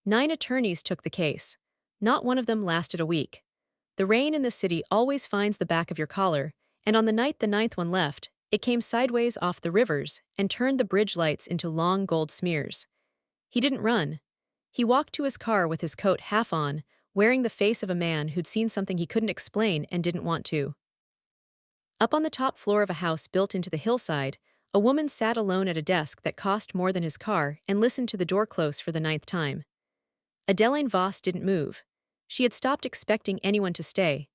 9 attorneys took the case. Not one of them lasted a week. The rain in this city always finds the back of your collar, and on the night the ninth one left, it came sideways off the rivers and turned the bridge lights into long gold smears. He didn't run. He walked to his car with his coat half on, wearing the face of a man who'd seen something he couldn't explain and didn't want to. Up on the top floor of a house built into the hillside, a woman sat alone at a desk that cost more than his car and listened to the door close for the ninth time. Adeline Voss didn't move. She had stopped expecting anyone to stay.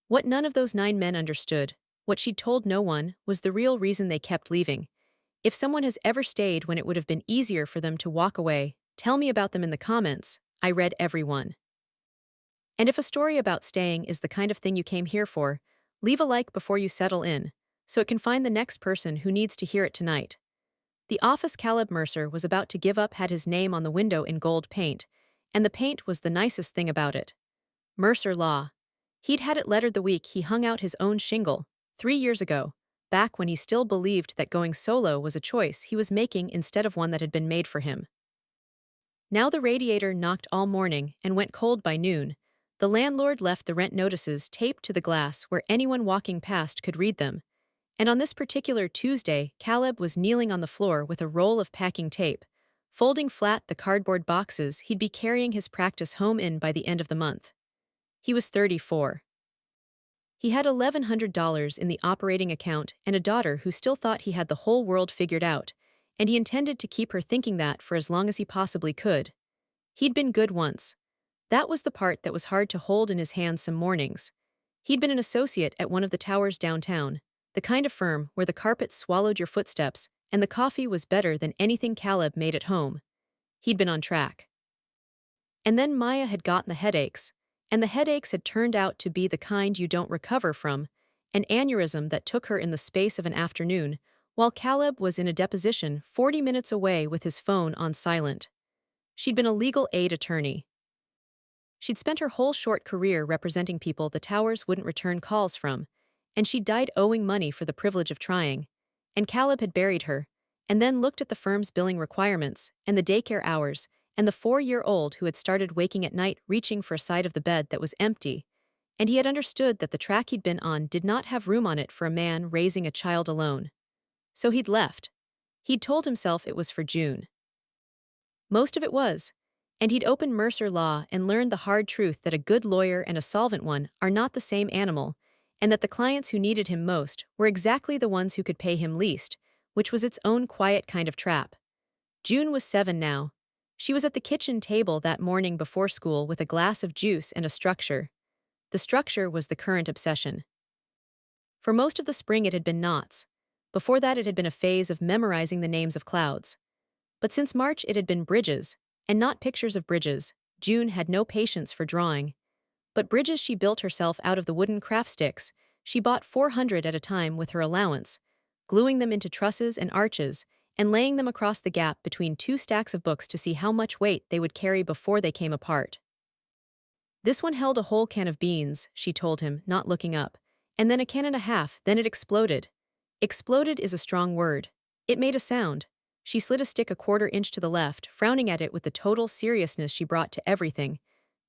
What none of those 9 men understood, what she'd told no one, was the real reason they kept leaving. If someone has ever stayed when it would have been easier for them to walk away, tell me about them in the comments. I read every one. And if a story about staying is the kind of thing you came here for, leave a like before you settle in, so it can find the next person who needs to hear it tonight. The office Caleb Mercer was about to give up had his name on the window in gold paint, and the paint was the nicest thing about it. Mercer Law. He'd had it lettered the week he hung out his own shingle, 3 years ago, back when he still believed that going solo was a choice he was making instead of one that had been made for him. Now the radiator knocked all morning and went cold by noon. The landlord left the rent notices taped to the glass where anyone walking past could read them. And on this particular Tuesday, Caleb was kneeling on the floor with a roll of packing tape, folding flat the cardboard boxes he'd be carrying his practice home in by the end of the month. He was 34. He had $1,100 in the operating account and a daughter who still thought he had the whole world figured out, and he intended to keep her thinking that for as long as he possibly could. He'd been good once. That was the part that was hard to hold in his hands some mornings. He'd been an associate at one of the towers downtown, the kind of firm where the carpet swallowed your footsteps and the coffee was better than anything Caleb made at home. He'd been on track. And then Maya had gotten the headaches, and the headaches had turned out to be the kind you don't recover from, an aneurysm that took her in the space of an afternoon, while Caleb was in a deposition 40 minutes away with his phone on silent. She'd been a legal aid attorney. She'd spent her whole short career representing people the towers wouldn't return calls from, and she died owing money for the privilege of trying. And Caleb had buried her, and then looked at the firm's billing requirements, and the daycare hours, and the 4-year-old who had started waking at night reaching for a side of the bed that was empty, and he had understood that the track he'd been on did not have room on it for a man raising a child alone. So he'd left. He'd told himself it was for June. Most of it was. And he'd opened Mercer Law and learned the hard truth that a good lawyer and a solvent one are not the same animal, and that the clients who needed him most were exactly the ones who could pay him least, which was its own quiet kind of trap. June was 7 now. She was at the kitchen table that morning before school with a glass of juice and a structure. The structure was the current obsession. For most of the spring it had been knots. Before that it had been a phase of memorizing the names of clouds. But since March it had been bridges, and not pictures of bridges. June had no patience for drawing. But bridges she built herself out of the wooden craft sticks. She bought 400 at a time with her allowance, gluing them into trusses and arches, and laying them across the gap between 2 stacks of books to see how much weight they would carry before they came apart. This one held a whole can of beans, she told him, not looking up, and then a can and a half, then it exploded. Exploded is a strong word. It made a sound. She slid a stick a 1/4 inch to the left, frowning at it with the total seriousness she brought to everything.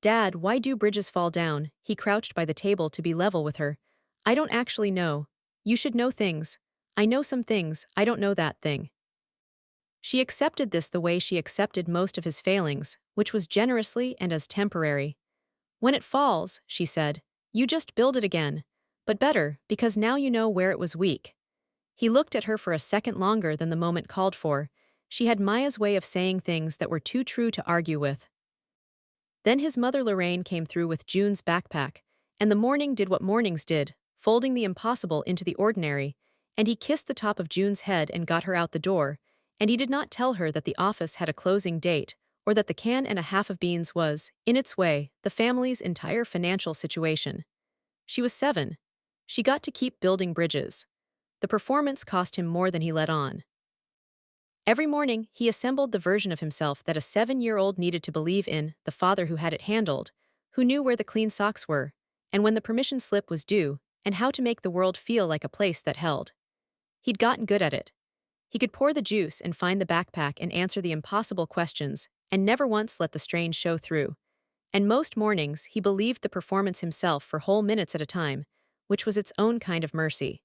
Dad, why do bridges fall down? He crouched by the table to be level with her. I don't actually know. You should know things. I know some things, I don't know that thing. She accepted this the way she accepted most of his failings, which was generously and as temporary. When it falls, she said, you just build it again. But better, because now you know where it was weak. He looked at her for a second longer than the moment called for. She had Maya's way of saying things that were too true to argue with. Then his mother Lorraine came through with June's backpack, and the morning did what mornings did, folding the impossible into the ordinary, and he kissed the top of June's head and got her out the door, and he did not tell her that the office had a closing date, or that the can and a half of beans was, in its way, the family's entire financial situation. She was 7. She got to keep building bridges. The performance cost him more than he let on. Every morning, he assembled the version of himself that a 7-year-old needed to believe in, the father who had it handled, who knew where the clean socks were, and when the permission slip was due, and how to make the world feel like a place that held. He'd gotten good at it. He could pour the juice and find the backpack and answer the impossible questions, and never once let the strange show through. And most mornings, he believed the performance himself for whole minutes at a time, which was its own kind of mercy.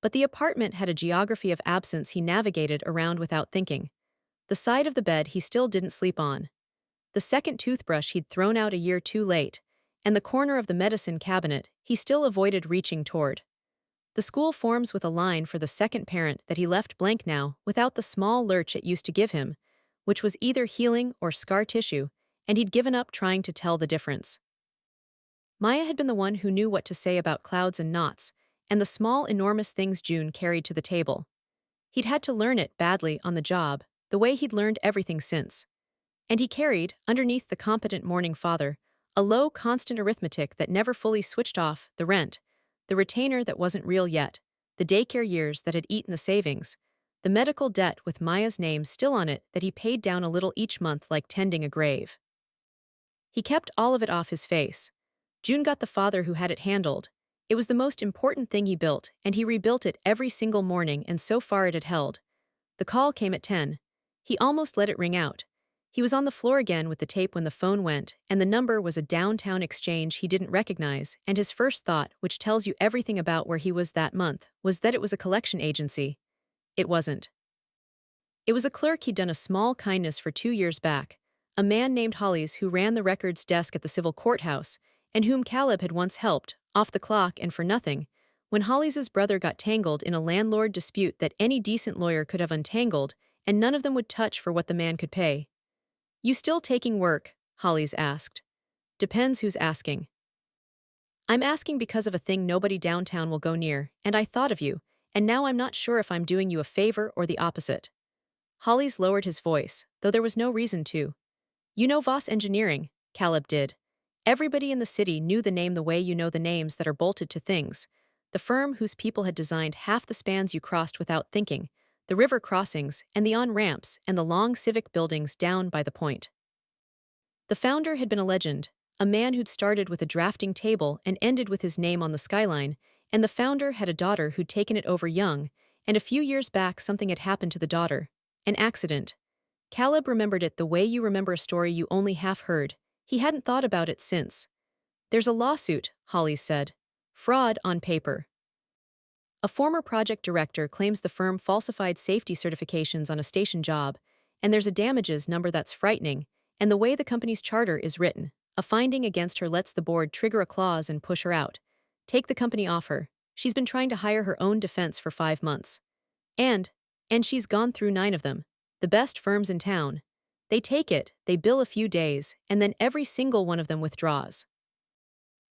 But the apartment had a geography of absence he navigated around without thinking. The side of the bed he still didn't sleep on. The second toothbrush he'd thrown out a year too late, and the corner of the medicine cabinet he still avoided reaching toward. The school forms with a line for the second parent that he left blank now without the small lurch it used to give him, which was either healing or scar tissue, and he'd given up trying to tell the difference. Maya had been the one who knew what to say about clouds and knots, and the small, enormous things June carried to the table. He'd had to learn it badly on the job, the way he'd learned everything since. And he carried, underneath the competent morning father, a low, constant arithmetic that never fully switched off: the rent, the retainer that wasn't real yet, the daycare years that had eaten the savings, the medical debt with Maya's name still on it that he paid down a little each month like tending a grave. He kept all of it off his face. June got the father who had it handled. It was the most important thing he built, and he rebuilt it every single morning, and so far it had held. The call came at 10. He almost let it ring out. He was on the floor again with the tape when the phone went, and the number was a downtown exchange he didn't recognize, and his first thought, which tells you everything about where he was that month, was that it was a collection agency. It wasn't. It was a clerk he'd done a small kindness for 2 years back, a man named Hollies who ran the records desk at the civil courthouse, and whom Caleb had once helped, off the clock and for nothing, when Hollies's brother got tangled in a landlord dispute that any decent lawyer could have untangled, and none of them would touch for what the man could pay. "You still taking work?" Hollies asked. "Depends who's asking." "I'm asking because of a thing nobody downtown will go near, and I thought of you, and now I'm not sure if I'm doing you a favor or the opposite." Hollies lowered his voice, though there was no reason to. "You know Voss Engineering?" Caleb did. Everybody in the city knew the name the way you know the names that are bolted to things. The firm whose people had designed half the spans you crossed without thinking, the river crossings, and the on-ramps, and the long civic buildings down by the point. The founder had been a legend, a man who'd started with a drafting table and ended with his name on the skyline, and the founder had a daughter who'd taken it over young, and a few years back something had happened to the daughter. An accident. Caleb remembered it the way you remember a story you only half heard. He hadn't thought about it since. "There's a lawsuit," Hollies said. "Fraud on paper. A former project director claims the firm falsified safety certifications on a station job, and there's a damages number that's frightening, and the way the company's charter is written, a finding against her lets the board trigger a clause and push her out. Take the company off her. She's been trying to hire her own defense for 5 months. And she's gone through 9 of them. The best firms in town. They take it, they bill a few days, and then every single one of them withdraws.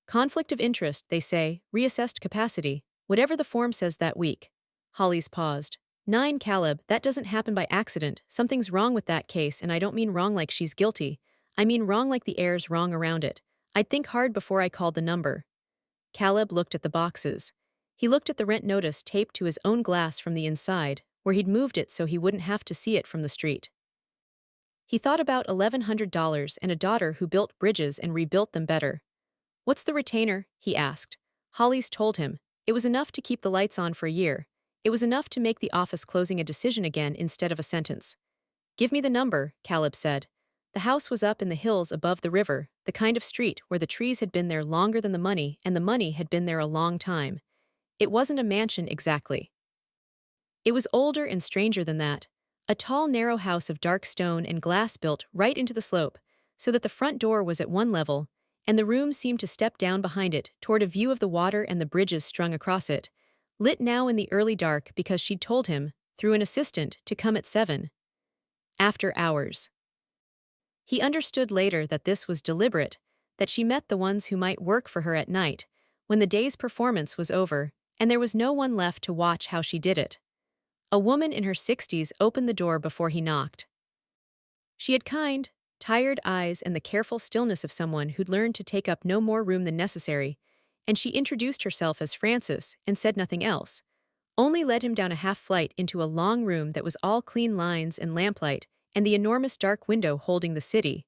Conflict of interest, they say, reassessed capacity, whatever the form says that week." Hollies paused. 9, Caleb, that doesn't happen by accident. Something's wrong with that case, and I don't mean wrong like she's guilty. I mean wrong like the air's wrong around it. I'd think hard before I called the number. Caleb looked at the boxes. He looked at the rent notice taped to his own glass from the inside, where he'd moved it so he wouldn't have to see it from the street. He thought about $1,100 and a daughter who built bridges and rebuilt them better. "What's the retainer?" he asked. Hollies told him. It was enough to keep the lights on for a year. It was enough to make the office closing a decision again instead of a sentence. "Give me the number," Caleb said. The house was up in the hills above the river, the kind of street where the trees had been there longer than the money and the money had been there a long time. It wasn't a mansion exactly. It was older and stranger than that. A tall, narrow house of dark stone and glass built right into the slope, so that the front door was at one level, and the room seemed to step down behind it toward a view of the water and the bridges strung across it, lit now in the early dark because she'd told him, through an assistant, to come at 7. After hours. He understood later that this was deliberate, that she met the ones who might work for her at night, when the day's performance was over, and there was no one left to watch how she did it. A woman in her 60s opened the door before he knocked. She had kind, tired eyes and the careful stillness of someone who'd learned to take up no more room than necessary, and she introduced herself as Frances and said nothing else, only led him down a half flight into a long room that was all clean lines and lamplight and the enormous dark window holding the city.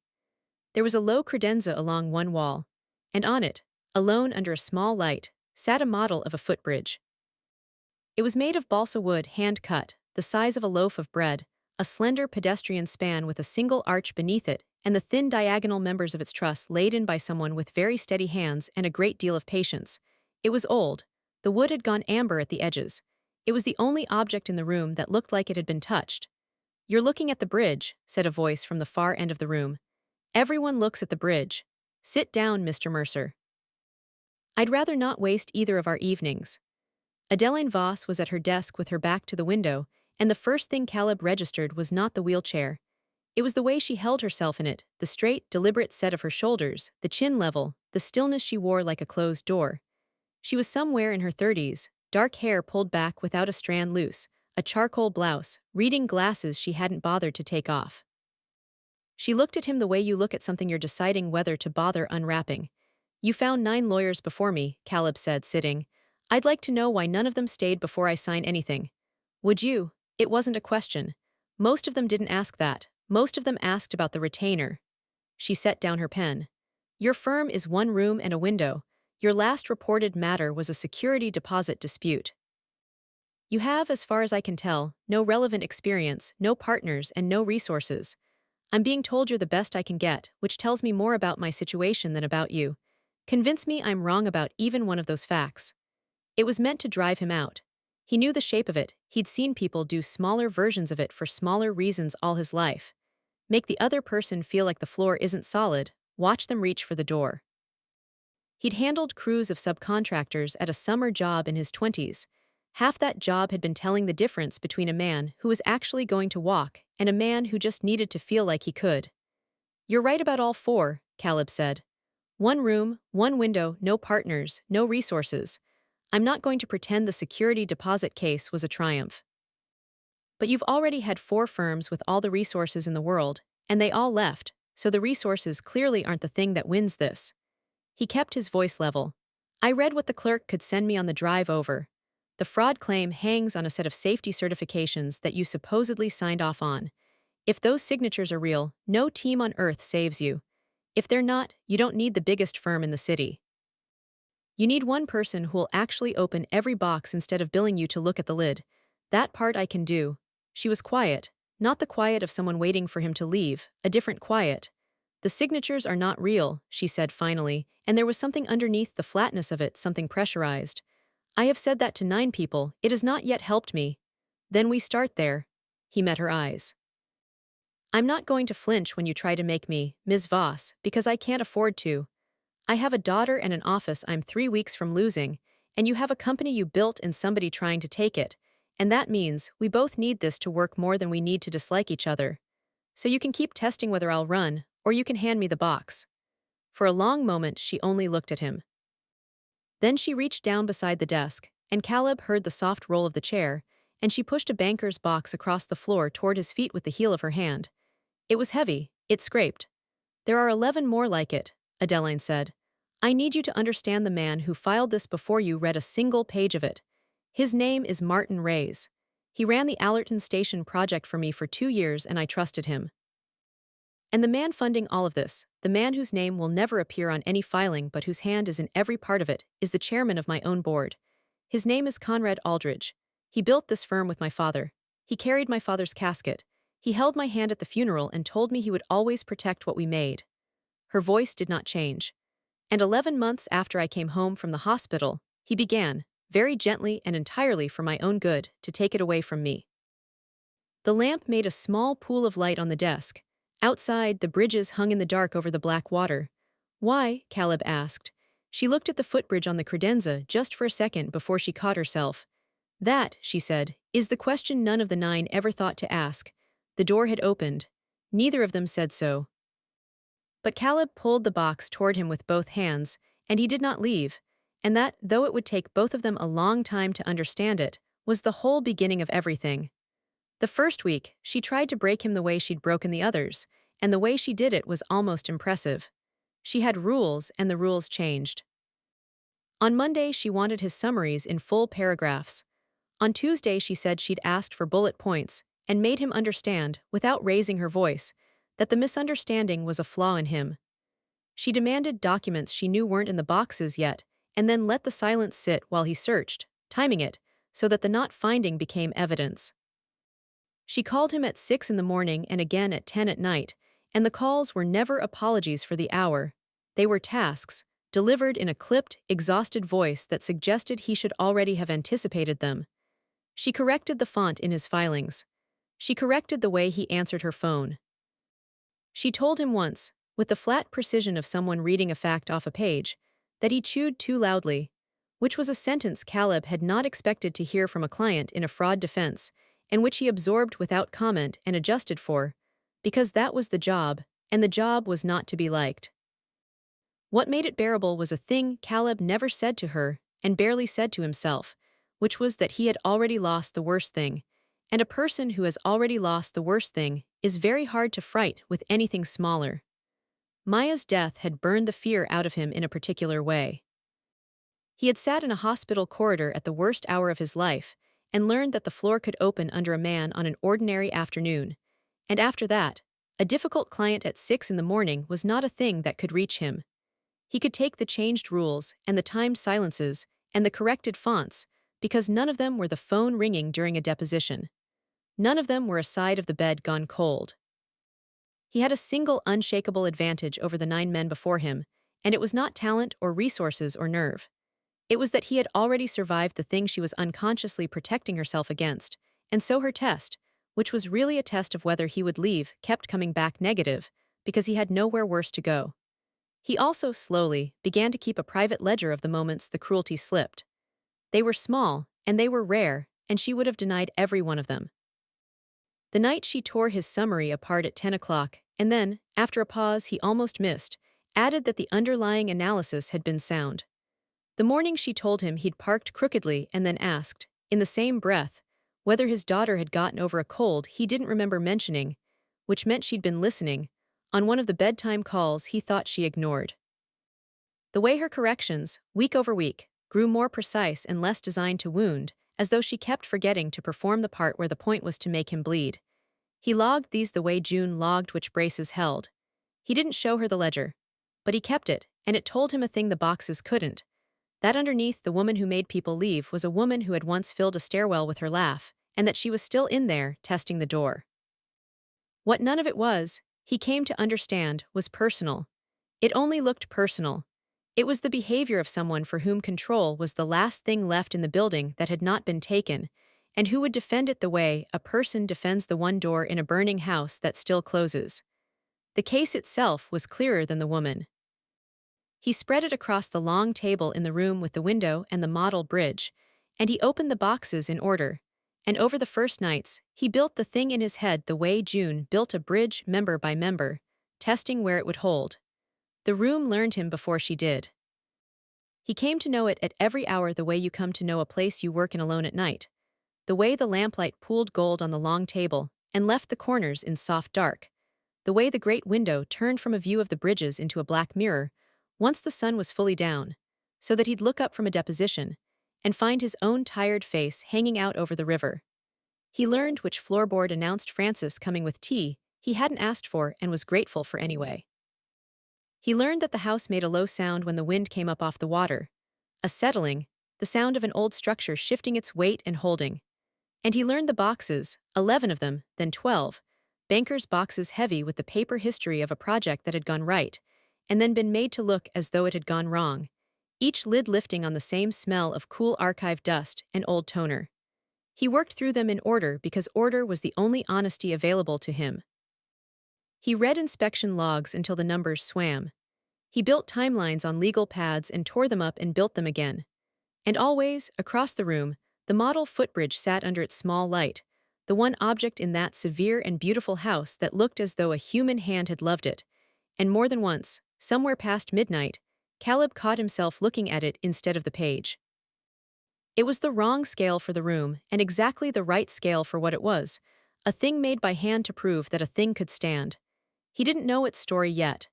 There was a low credenza along one wall, and on it, alone under a small light, sat a model of a footbridge. It was made of balsa wood hand-cut, the size of a loaf of bread, a slender pedestrian span with a single arch beneath it, and the thin diagonal members of its truss laid in by someone with very steady hands and a great deal of patience. It was old. The wood had gone amber at the edges. It was the only object in the room that looked like it had been touched. "You're looking at the bridge," said a voice from the far end of the room. "Everyone looks at the bridge. Sit down, Mr. Mercer." "I'd rather not waste either of our evenings." Adeline Voss was at her desk with her back to the window, and the first thing Caleb registered was not the wheelchair. It was the way she held herself in it, the straight, deliberate set of her shoulders, the chin level, the stillness she wore like a closed door. She was somewhere in her 30s, dark hair pulled back without a strand loose, a charcoal blouse, reading glasses she hadn't bothered to take off. She looked at him the way you look at something you're deciding whether to bother unwrapping. "You found 9 lawyers before me," Caleb said, sitting. "I'd like to know why none of them stayed before I sign anything." "Would you?" It wasn't a question. Most of them didn't ask that. Most of them asked about the retainer. She set down her pen. "Your firm is one room and a window. Your last reported matter was a security deposit dispute. You have, as far as I can tell, no relevant experience, no partners, and no resources. I'm being told you're the best I can get, which tells me more about my situation than about you. Convince me I'm wrong about even one of those facts." It was meant to drive him out. He knew the shape of it. He'd seen people do smaller versions of it for smaller reasons all his life. Make the other person feel like the floor isn't solid, watch them reach for the door. He'd handled crews of subcontractors at a summer job in his 20s. Half that job had been telling the difference between a man who was actually going to walk and a man who just needed to feel like he could. "You're right about all 4, Caleb said. "One room, one window, no partners, no resources. I'm not going to pretend the security deposit case was a triumph. But you've already had 4 firms with all the resources in the world, and they all left, so the resources clearly aren't the thing that wins this." He kept his voice level. "I read what the clerk could send me on the drive over. The fraud claim hangs on a set of safety certifications that you supposedly signed off on. If those signatures are real, no team on earth saves you. If they're not, you don't need the biggest firm in the city. You need one person who'll actually open every box instead of billing you to look at the lid. That part I can do." She was quiet, not the quiet of someone waiting for him to leave, a different quiet. "The signatures are not real," she said finally, and there was something underneath the flatness of it, something pressurized. "I have said that to 9 people, it has not yet helped me." "Then we start there." He met her eyes. "I'm not going to flinch when you try to make me, Ms. Voss, because I can't afford to. I have a daughter and an office I'm 3 weeks from losing, and you have a company you built and somebody trying to take it, and that means we both need this to work more than we need to dislike each other. So you can keep testing whether I'll run, or you can hand me the box." For a long moment she only looked at him. Then she reached down beside the desk, and Caleb heard the soft roll of the chair, and she pushed a banker's box across the floor toward his feet with the heel of her hand. It was heavy, it scraped. "There are 11 more like it," Adeline said. "I need you to understand the man who filed this before you read a single page of it. His name is Martin Reyes. He ran the Allerton Station project for me for 2 years and I trusted him. And the man funding all of this, the man whose name will never appear on any filing but whose hand is in every part of it, is the chairman of my own board. His name is Conrad Aldridge. He built this firm with my father. He carried my father's casket. He held my hand at the funeral and told me he would always protect what we made." Her voice did not change. "And 11 months after I came home from the hospital, he began, very gently and entirely for my own good, to take it away from me." The lamp made a small pool of light on the desk. Outside, the bridges hung in the dark over the black water. "Why?" Caleb asked. She looked at the footbridge on the credenza just for a second before she caught herself. "That," she said, "is the question none of the 9 ever thought to ask." The door had opened. Neither of them said so. But Caleb pulled the box toward him with both hands, and he did not leave, and that, though it would take both of them a long time to understand it, was the whole beginning of everything. The first week, she tried to break him the way she'd broken the others, and the way she did it was almost impressive. She had rules, and the rules changed. On Monday, she wanted his summaries in full paragraphs. On Tuesday, she said she'd asked for bullet points, and made him understand, without raising her voice, that the misunderstanding was a flaw in him. She demanded documents she knew weren't in the boxes yet, and then let the silence sit while he searched, timing it, so that the not finding became evidence. She called him at 6 in the morning and again at 10 at night, and the calls were never apologies for the hour. They were tasks, delivered in a clipped, exhausted voice that suggested he should already have anticipated them. She corrected the font in his filings. She corrected the way he answered her phone. She told him once, with the flat precision of someone reading a fact off a page, that he chewed too loudly, which was a sentence Caleb had not expected to hear from a client in a fraud defense, and which he absorbed without comment and adjusted for, because that was the job, and the job was not to be liked. What made it bearable was a thing Caleb never said to her and barely said to himself, which was that he had already lost the worst thing, and a person who has already lost the worst thing is very hard to fright with anything smaller. Maya's death had burned the fear out of him in a particular way. He had sat in a hospital corridor at the worst hour of his life and learned that the floor could open under a man on an ordinary afternoon, and after that, a difficult client at 6 in the morning was not a thing that could reach him. He could take the changed rules and the timed silences and the corrected fonts, because none of them were the phone ringing during a deposition. None of them were a side of the bed gone cold. He had a single unshakable advantage over the 9 men before him, and it was not talent or resources or nerve. It was that he had already survived the thing she was unconsciously protecting herself against, and so her test, which was really a test of whether he would leave, kept coming back negative, because he had nowhere worse to go. He also slowly began to keep a private ledger of the moments the cruelty slipped. They were small, and they were rare, and she would have denied every one of them. The night she tore his summary apart at 10 o'clock, and then, after a pause he almost missed, added that the underlying analysis had been sound. The morning she told him he'd parked crookedly and then asked, in the same breath, whether his daughter had gotten over a cold he didn't remember mentioning, which meant she'd been listening, on one of the bedtime calls he thought she ignored. The way her corrections, week over week, grew more precise and less designed to wound, as though she kept forgetting to perform the part where the point was to make him bleed. He logged these the way June logged which braces held. He didn't show her the ledger, but he kept it, and it told him a thing the boxes couldn't. That underneath the woman who made people leave was a woman who had once filled a stairwell with her laugh, and that she was still in there, testing the door. What none of it was, he came to understand, was personal. It only looked personal. It was the behavior of someone for whom control was the last thing left in the building that had not been taken, and who would defend it the way a person defends the one door in a burning house that still closes. The case itself was clearer than the woman. He spread it across the long table in the room with the window and the model bridge, and he opened the boxes in order, and over the first nights, he built the thing in his head the way June built a bridge member by member, testing where it would hold. The room learned him before she did. He came to know it at every hour the way you come to know a place you work in alone at night, the way the lamplight pooled gold on the long table and left the corners in soft dark, the way the great window turned from a view of the bridges into a black mirror, once the sun was fully down, so that he'd look up from a deposition and find his own tired face hanging out over the river. He learned which floorboard announced Francis coming with tea he hadn't asked for and was grateful for anyway. He learned that the house made a low sound when the wind came up off the water, a settling, the sound of an old structure shifting its weight and holding. And he learned the boxes, 11 of them, then 12, bankers' boxes heavy with the paper history of a project that had gone right, and then been made to look as though it had gone wrong, each lid lifting on the same smell of cool archive dust and old toner. He worked through them in order because order was the only honesty available to him. He read inspection logs until the numbers swam. He built timelines on legal pads and tore them up and built them again. And always, across the room, the model footbridge sat under its small light, the one object in that severe and beautiful house that looked as though a human hand had loved it, and more than once, somewhere past midnight, Caleb caught himself looking at it instead of the page. It was the wrong scale for the room and exactly the right scale for what it was, a thing made by hand to prove that a thing could stand. He didn't know its story yet.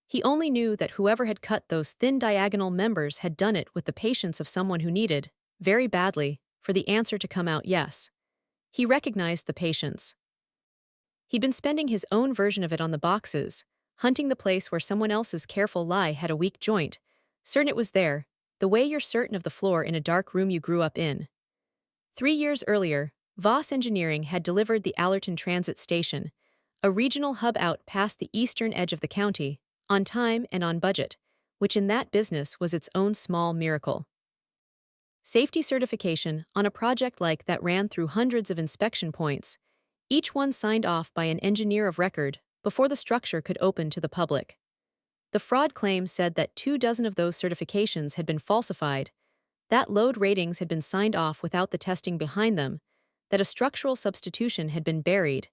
He only knew that whoever had cut those thin diagonal members had done it with the patience of someone who needed, very badly, for the answer to come out yes. He recognized the patience. He'd been spending his own version of it on the boxes, hunting the place where someone else's careful lie had a weak joint, certain it was there, the way you're certain of the floor in a dark room you grew up in. 3 years earlier, Voss Engineering had delivered the Allerton Transit Station, a regional hub out past the eastern edge of the county, on time and on budget, which in that business was its own small miracle. Safety certification on a project like that ran through hundreds of inspection points, each one signed off by an engineer of record before the structure could open to the public. The fraud claim said that 24 of those certifications had been falsified, that load ratings had been signed off without the testing behind them, that a structural substitution had been buried,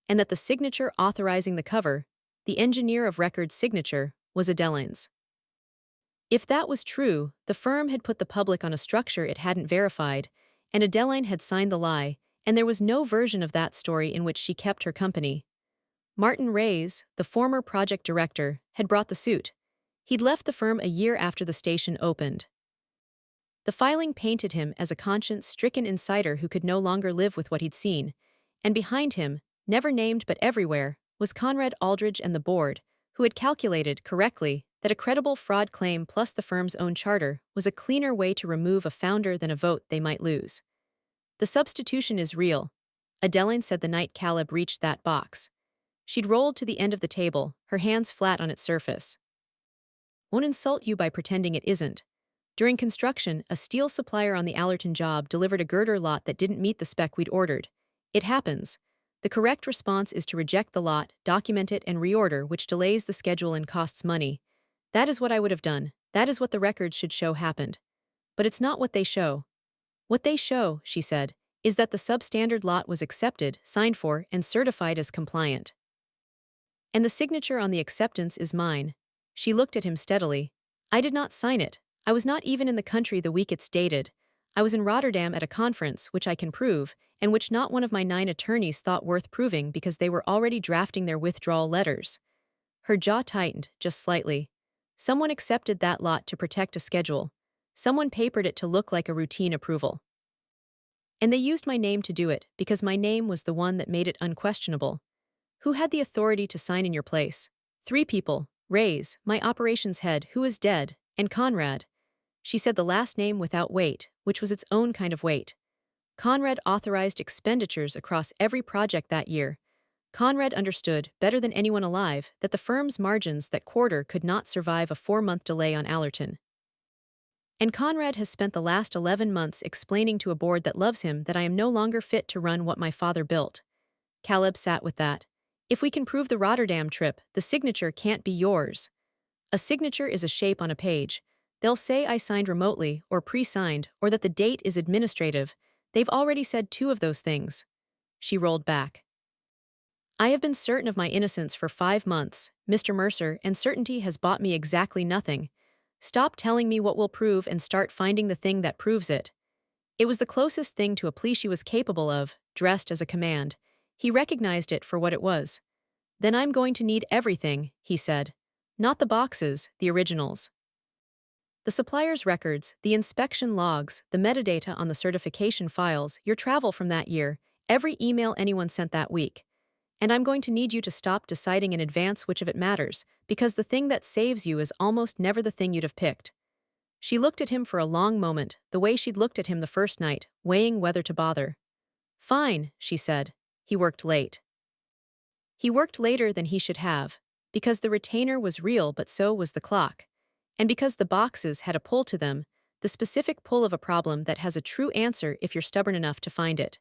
and that the signature authorizing the cover, the engineer of record's signature, was Adeline's. If that was true, the firm had put the public on a structure it hadn't verified, and Adeline had signed the lie, and there was no version of that story in which she kept her company. Martin Reyes, the former project director, had brought the suit. He'd left the firm a year after the station opened. The filing painted him as a conscience-stricken insider who could no longer live with what he'd seen, and behind him, never named but everywhere, was Conrad Aldridge and the board, who had calculated, correctly, that a credible fraud claim plus the firm's own charter was a cleaner way to remove a founder than a vote they might lose. The substitution is real, Adeline said the night Caleb reached that box. She'd rolled to the end of the table, her hands flat on its surface. Won't insult you by pretending it isn't. During construction, a steel supplier on the Allerton job delivered a girder lot that didn't meet the spec we'd ordered. It happens. The correct response is to reject the lot, document it, and reorder, which delays the schedule and costs money. That is what I would have done. That is what the records should show happened. But it's not what they show. What they show, she said, is that the substandard lot was accepted, signed for, and certified as compliant. And the signature on the acceptance is mine. She looked at him steadily. I did not sign it. I was not even in the country the week it's dated. I was in Rotterdam at a conference, which I can prove, and which not one of my 9 attorneys thought worth proving because they were already drafting their withdrawal letters. Her jaw tightened, just slightly. Someone accepted that lot to protect a schedule. Someone papered it to look like a routine approval. And they used my name to do it, because my name was the one that made it unquestionable. Who had the authority to sign in your place? 3 people. Reyes, my operations head, who is dead, and Conrad. She said the last name without weight, which was its own kind of weight. Conrad authorized expenditures across every project that year. Conrad understood, better than anyone alive, that the firm's margins that quarter could not survive a 4-month delay on Allerton. And Conrad has spent the last 11 months explaining to a board that loves him that I am no longer fit to run what my father built. Caleb sat with that. If we can prove the Rotterdam trip, the signature can't be yours. A signature is a shape on a page. They'll say I signed remotely, or pre-signed, or that the date is administrative. They've already said 2 of those things. She rolled back. I have been certain of my innocence for 5 months, Mr. Mercer, and certainty has bought me exactly nothing. Stop telling me what will prove and start finding the thing that proves it. It was the closest thing to a plea she was capable of, dressed as a command. He recognized it for what it was. Then I'm going to need everything, he said. Not the boxes, the originals. The supplier's records, the inspection logs, the metadata on the certification files, your travel from that year, every email anyone sent that week. And I'm going to need you to stop deciding in advance which of it matters, because the thing that saves you is almost never the thing you'd have picked. She looked at him for a long moment, the way she'd looked at him the first night, weighing whether to bother. Fine, she said. He worked late. He worked later than he should have, because the retainer was real but so was the clock. And because the boxes had a pull to them, the specific pull of a problem that has a true answer if you're stubborn enough to find it.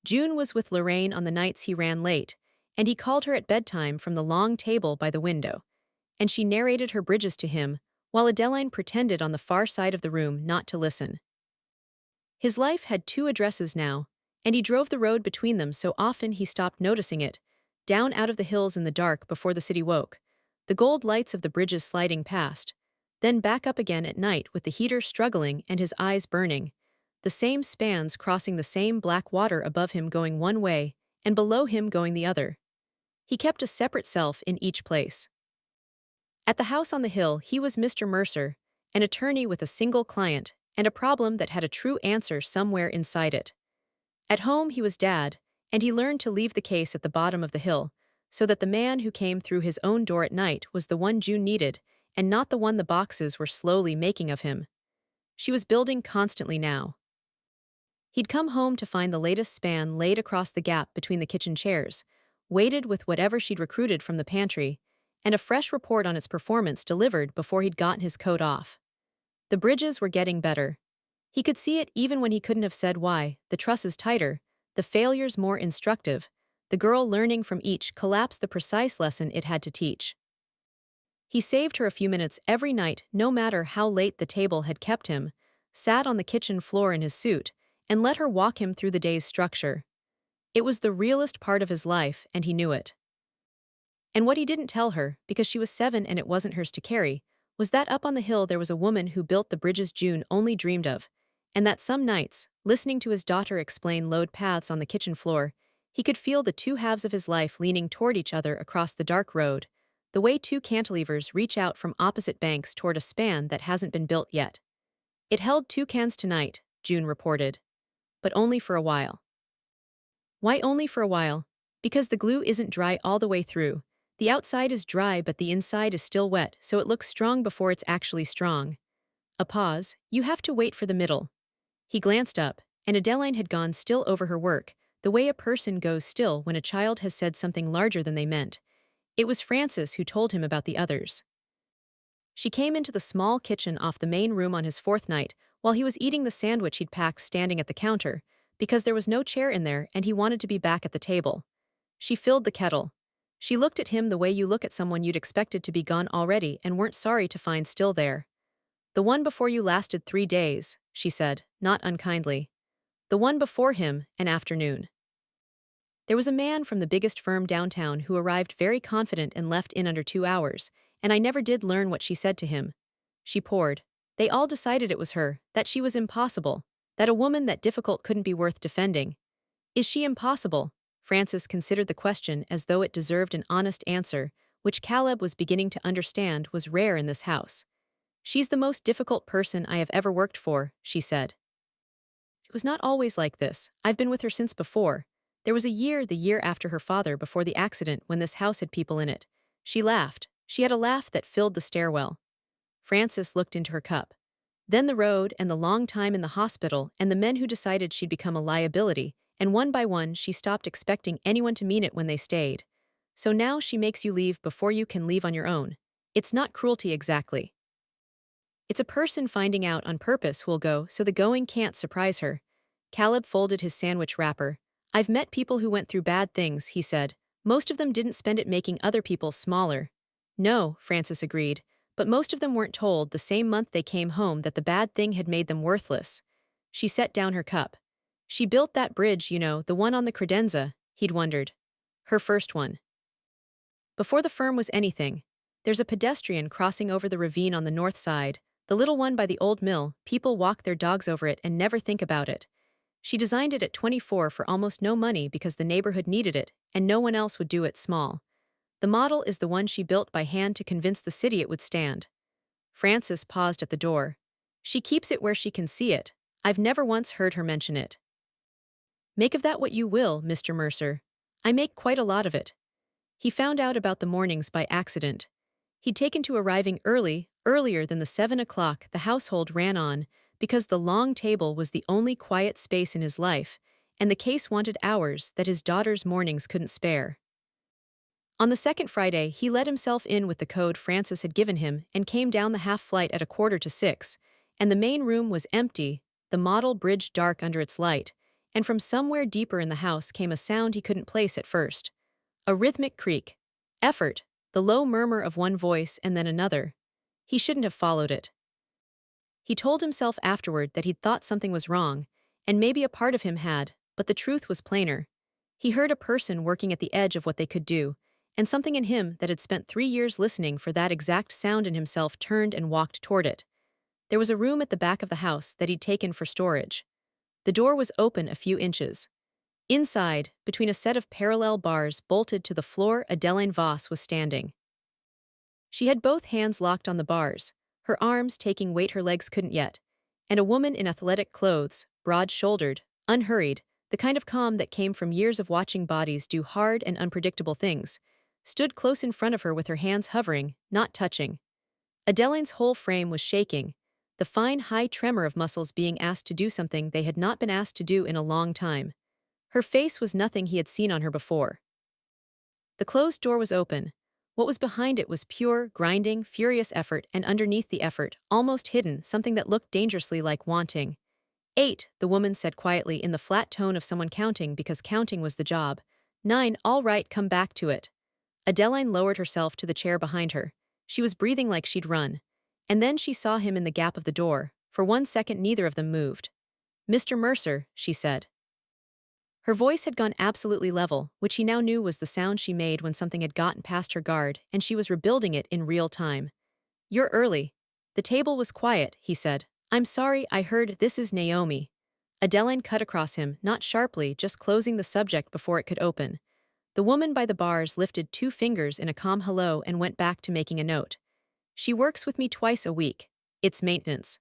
June was with Lorraine on the nights he ran late, and he called her at bedtime from the long table by the window, and she narrated her bridges to him, while Adeline pretended on the far side of the room not to listen. His life had 2 addresses now, and he drove the road between them so often he stopped noticing it, down out of the hills in the dark before the city woke, the gold lights of the bridges sliding past, then back up again at night with the heater struggling and his eyes burning, the same spans crossing the same black water above him going one way and below him going the other. He kept a separate self in each place. At the house on the hill he was Mr. Mercer, an attorney with a single client and a problem that had a true answer somewhere inside it. At home he was Dad, and he learned to leave the case at the bottom of the hill, so that the man who came through his own door at night was the one June needed, and not the one the boxes were slowly making of him. She was building constantly now. He'd come home to find the latest span laid across the gap between the kitchen chairs, weighted with whatever she'd recruited from the pantry, and a fresh report on its performance delivered before he'd gotten his coat off. The bridges were getting better. He could see it even when he couldn't have said why, the trusses tighter, the failures more instructive, the girl learning from each collapsed the precise lesson it had to teach. He saved her a few minutes every night, no matter how late the table had kept him, sat on the kitchen floor in his suit, and let her walk him through the day's structure. It was the realest part of his life, and he knew it. And what he didn't tell her, because she was 7 and it wasn't hers to carry, was that up on the hill there was a woman who built the bridges June only dreamed of, and that some nights, listening to his daughter explain load paths on the kitchen floor, he could feel the two halves of his life leaning toward each other across the dark road, the way two cantilevers reach out from opposite banks toward a span that hasn't been built yet. It held 2 cans tonight, June reported. But only for a while. Why only for a while? Because the glue isn't dry all the way through. The outside is dry but the inside is still wet, so it looks strong before it's actually strong. A pause. You have to wait for the middle. He glanced up, and Adeline had gone still over her work, the way a person goes still when a child has said something larger than they meant. It was Frances who told him about the others. She came into the small kitchen off the main room on his 4th night while he was eating the sandwich he'd packed standing at the counter, because there was no chair in there and he wanted to be back at the table. She filled the kettle. She looked at him the way you look at someone you'd expected to be gone already and weren't sorry to find still there. The one before you lasted 3 days, she said, not unkindly. The one before him, an afternoon. There was a man from the biggest firm downtown who arrived very confident and left in under 2 hours, and I never did learn what she said to him. She poured. They all decided it was her, that she was impossible, that a woman that difficult couldn't be worth defending. Is she impossible? Frances considered the question as though it deserved an honest answer, which Caleb was beginning to understand was rare in this house. She's the most difficult person I have ever worked for, she said. It was not always like this. I've been with her since before. There was a year the year after her father before the accident when this house had people in it. She laughed. She had a laugh that filled the stairwell. Frances looked into her cup. Then the road and the long time in the hospital and the men who decided she'd become a liability, and one by one she stopped expecting anyone to mean it when they stayed. So now she makes you leave before you can leave on your own. It's not cruelty exactly. It's a person finding out on purpose who'll go so the going can't surprise her. Caleb folded his sandwich wrapper. I've met people who went through bad things, he said. Most of them didn't spend it making other people smaller. No, Frances agreed, but most of them weren't told the same month they came home that the bad thing had made them worthless. She set down her cup. She built that bridge, you know, the one on the credenza, he'd wondered. Her first one. Before the firm was anything. There's a pedestrian crossing over the ravine on the north side, the little one by the old mill. People walk their dogs over it and never think about it. She designed it at 24 for almost no money because the neighborhood needed it, and no one else would do it small. The model is the one she built by hand to convince the city it would stand. Frances paused at the door. She keeps it where she can see it. I've never once heard her mention it. Make of that what you will, Mr. Mercer. I make quite a lot of it. He found out about the mornings by accident. He'd taken to arriving earlier than the 7 o'clock the household ran on, because the long table was the only quiet space in his life, and the case wanted hours that his daughter's mornings couldn't spare. On the second Friday, he let himself in with the code Frances had given him and came down the half-flight at 5:45, and the main room was empty, the model bridge dark under its light, and from somewhere deeper in the house came a sound he couldn't place at first. A rhythmic creak. Effort. The low murmur of one voice and then another. He shouldn't have followed it. He told himself afterward that he'd thought something was wrong, and maybe a part of him had, but the truth was plainer. He heard a person working at the edge of what they could do, and something in him that had spent 3 years listening for that exact sound in himself turned and walked toward it. There was a room at the back of the house that he'd taken for storage. The door was open a few inches. Inside, between a set of parallel bars bolted to the floor, Adeline Voss was standing. She had both hands locked on the bars, her arms taking weight her legs couldn't yet, and a woman in athletic clothes, broad-shouldered, unhurried, the kind of calm that came from years of watching bodies do hard and unpredictable things, stood close in front of her with her hands hovering, not touching. Adeline's whole frame was shaking. the fine high tremor of muscles being asked to do something they had not been asked to do in a long time. Her face was nothing he had seen on her before. The closed door was open. What was behind it was pure, grinding, furious effort, and underneath the effort, almost hidden, something that looked dangerously like wanting. 8, the woman said quietly in the flat tone of someone counting because counting was the job. 9, all right, come back to it. Adeline lowered herself to the chair behind her. She was breathing like she'd run. And then she saw him in the gap of the door. For 1 second neither of them moved. Mr. Mercer, she said. Her voice had gone absolutely level, which he now knew was the sound she made when something had gotten past her guard, and she was rebuilding it in real time. You're early. The table was quiet, he said. I'm sorry, I heard this is Naomi. Adeline cut across him, not sharply, just closing the subject before it could open. The woman by the bars lifted 2 fingers in a calm hello and went back to making a note. She works with me twice a week. It's maintenance.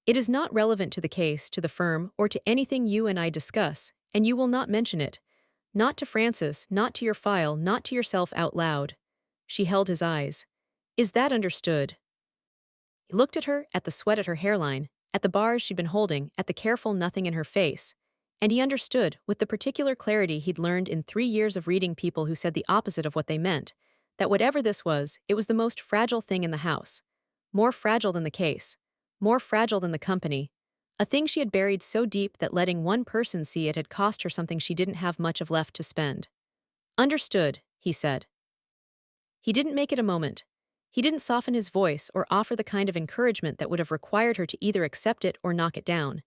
It is not relevant to the case, to the firm, or to anything you and I discuss, and you will not mention it. Not to Francis, not to your file, not to yourself out loud. She held his eyes. Is that understood? He looked at her, at the sweat at her hairline, at the bars she'd been holding, at the careful nothing in her face. And he understood, with the particular clarity he'd learned in 3 years of reading people who said the opposite of what they meant, that whatever this was, it was the most fragile thing in the house. More fragile than the case. More fragile than the company. A thing she had buried so deep that letting one person see it had cost her something she didn't have much of left to spend. Understood, he said. He didn't make it a moment. He didn't soften his voice or offer the kind of encouragement that would have required her to either accept it or knock it down.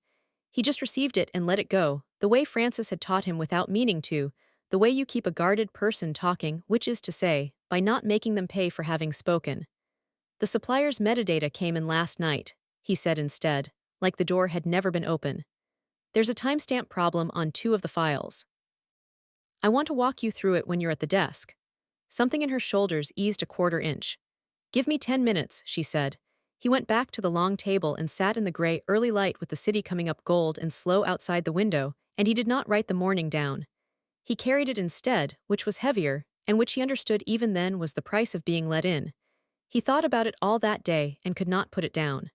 He just received it and let it go, the way Francis had taught him without meaning to, the way you keep a guarded person talking, which is to say, by not making them pay for having spoken. The supplier's metadata came in last night, he said instead, like the door had never been open. There's a timestamp problem on 2 of the files. I want to walk you through it when you're at the desk. Something in her shoulders eased a 1/4 inch. Give me 10 minutes, she said. He went back to the long table and sat in the gray early light with the city coming up gold and slow outside the window, and he did not write the morning down. He carried it instead, which was heavier, and which he understood even then was the price of being let in. He thought about it all that day and could not put it down.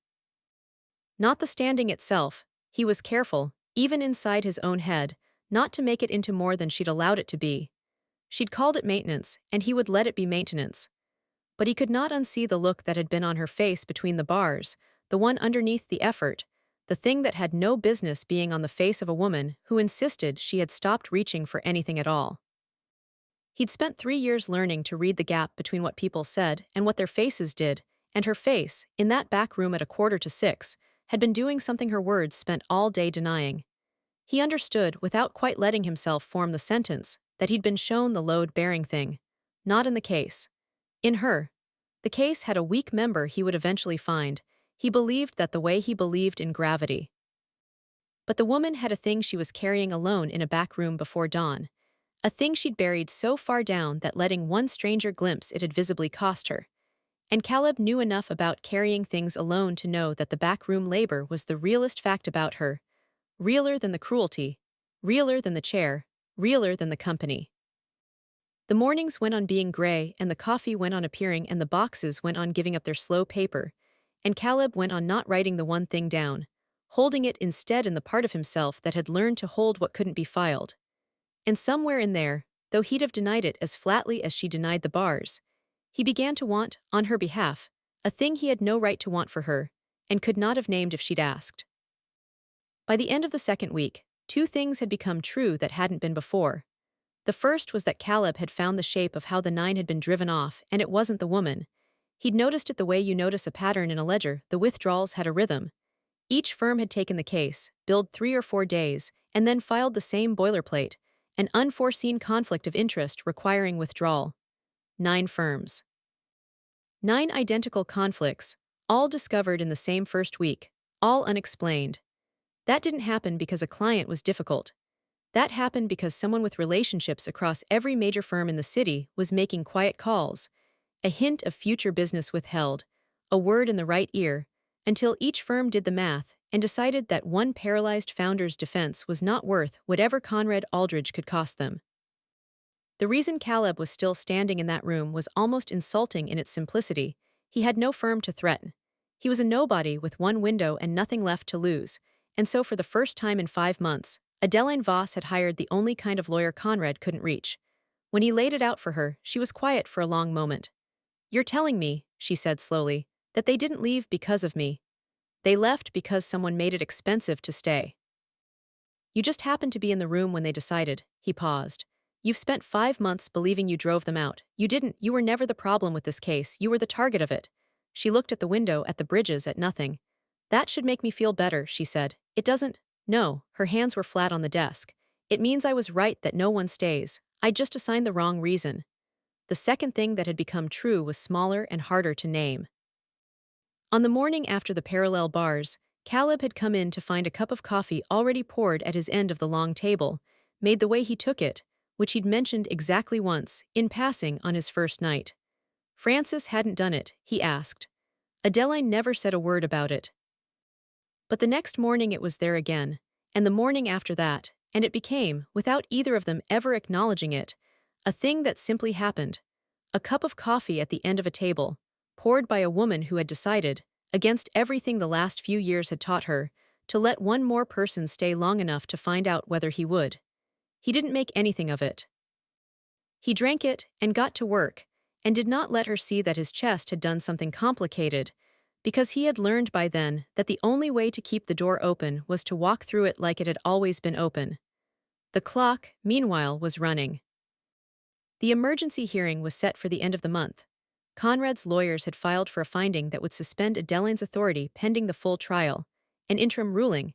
Not the standing itself, he was careful, even inside his own head, not to make it into more than she'd allowed it to be. She'd called it maintenance, and he would let it be maintenance. But he could not unsee the look that had been on her face between the bars, the one underneath the effort, the thing that had no business being on the face of a woman who insisted she had stopped reaching for anything at all. He'd spent 3 years learning to read the gap between what people said and what their faces did, and her face, in that back room at 5:45, had been doing something her words spent all day denying. He understood, without quite letting himself form the sentence, that he'd been shown the load-bearing thing. Not in the case. In her. The case had a weak member he would eventually find. He believed that the way he believed in gravity. But the woman had a thing she was carrying alone in a back room before dawn. A thing she'd buried so far down that letting one stranger glimpse it had visibly cost her. And Caleb knew enough about carrying things alone to know that the backroom labor was the realest fact about her. Realer than the cruelty. Realer than the chair. Realer than the company. The mornings went on being gray, and the coffee went on appearing, and the boxes went on giving up their slow paper. And Caleb went on not writing the one thing down, holding it instead in the part of himself that had learned to hold what couldn't be filed. And somewhere in there, though he'd have denied it as flatly as she denied the bars, he began to want, on her behalf, a thing he had no right to want for her, and could not have named if she'd asked. By the end of the 2nd week, 2 things had become true that hadn't been before. The first was that Caleb had found the shape of how the 9 had been driven off, and it wasn't the woman. He'd noticed it the way you notice a pattern in a ledger. The withdrawals had a rhythm. Each firm had taken the case, billed 3 or 4 days, and then filed the same boilerplate, an unforeseen conflict of interest requiring withdrawal. 9 firms. 9 identical conflicts, all discovered in the same first week, all unexplained. That didn't happen because a client was difficult. That happened because someone with relationships across every major firm in the city was making quiet calls, a hint of future business withheld, a word in the right ear, until each firm did the math and decided that one paralyzed founder's defense was not worth whatever Conrad Aldridge could cost them. The reason Caleb was still standing in that room was almost insulting in its simplicity. He had no firm to threaten. He was a nobody with one window and nothing left to lose, and so for the first time in 5 months, Adeline Voss had hired the only kind of lawyer Conrad couldn't reach. When he laid it out for her, she was quiet for a long moment. "You're telling me," she said slowly, "that they didn't leave because of me. They left because someone made it expensive to stay." "You just happened to be in the room when they decided." He paused. "You've spent 5 months believing you drove them out. You didn't. You were never the problem with this case. You were the target of it." She looked at the window, at the bridges, at nothing. "That should make me feel better," she said. "It doesn't." "No." Her hands were flat on the desk. "It means I was right that no one stays. I just assigned the wrong reason." The second thing that had become true was smaller and harder to name. On the morning after the parallel bars, Caleb had come in to find a cup of coffee already poured at his end of the long table, made the way he took it, which he'd mentioned exactly once, in passing on his first night. Francis hadn't done it, he asked. Adeline never said a word about it. But the next morning it was there again, and the morning after that, and it became, without either of them ever acknowledging it, a thing that simply happened. A cup of coffee at the end of a table, poured by a woman who had decided, against everything the last few years had taught her, to let one more person stay long enough to find out whether he would. He didn't make anything of it. He drank it and got to work, and did not let her see that his chest had done something complicated, because he had learned by then that the only way to keep the door open was to walk through it like it had always been open. The clock, meanwhile, was running. The emergency hearing was set for the end of the month. Conrad's lawyers had filed for a finding that would suspend Adeline's authority pending the full trial, an interim ruling,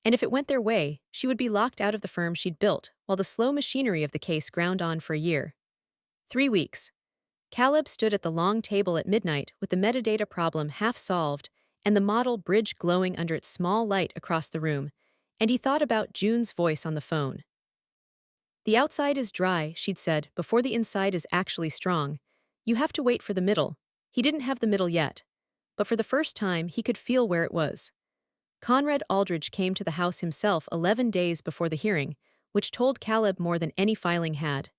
and if it went their way, she would be locked out of the firm she'd built while the slow machinery of the case ground on for a year. 3 weeks. Caleb stood at the long table at midnight with the metadata problem half solved and the model bridge glowing under its small light across the room, and he thought about June's voice on the phone. "The outside is dry," she'd said, "before the inside is actually strong. You have to wait for the middle." He didn't have the middle yet, but for the first time he could feel where it was. Conrad Aldridge came to the house himself 11 days before the hearing, which told Caleb more than any filing had.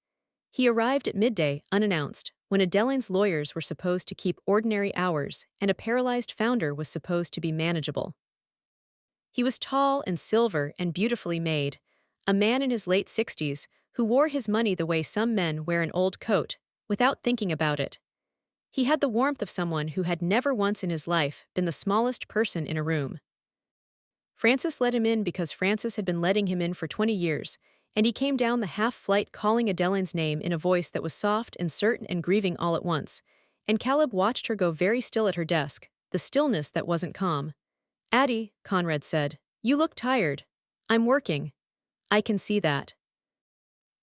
He arrived at midday, unannounced, when Adeline's lawyers were supposed to keep ordinary hours and a paralyzed founder was supposed to be manageable. He was tall and silver and beautifully made, a man in his late 60s who wore his money the way some men wear an old coat, without thinking about it. He had the warmth of someone who had never once in his life been the smallest person in a room. Francis let him in because Francis had been letting him in for 20 years, and he came down the half-flight calling Adeline's name in a voice that was soft and certain and grieving all at once, and Caleb watched her go very still at her desk, the stillness that wasn't calm. "Addie," Conrad said, "you look tired." "I'm working." "I can see that."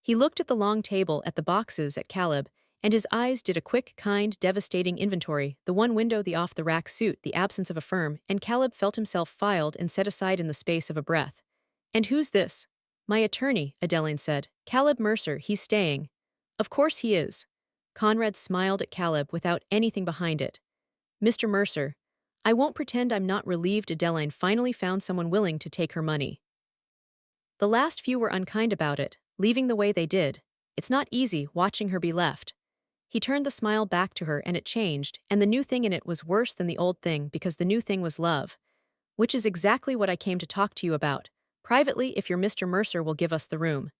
He looked at the long table, at the boxes, at Caleb, and his eyes did a quick, kind, devastating inventory, the one window, the off-the-rack suit, the absence of a firm, and Caleb felt himself filed and set aside in the space of a breath. "And who's this?" "My attorney," Adeline said. "Caleb Mercer, he's staying." "Of course he is." Conrad smiled at Caleb without anything behind it. "Mr. Mercer, I won't pretend I'm not relieved Adeline finally found someone willing to take her money. The last few were unkind about it, leaving the way they did. It's not easy watching her be left." He turned the smile back to her and it changed, and the new thing in it was worse than the old thing because the new thing was love. "Which is exactly what I came to talk to you about. Privately, if your Mr. Mercer will give us the room."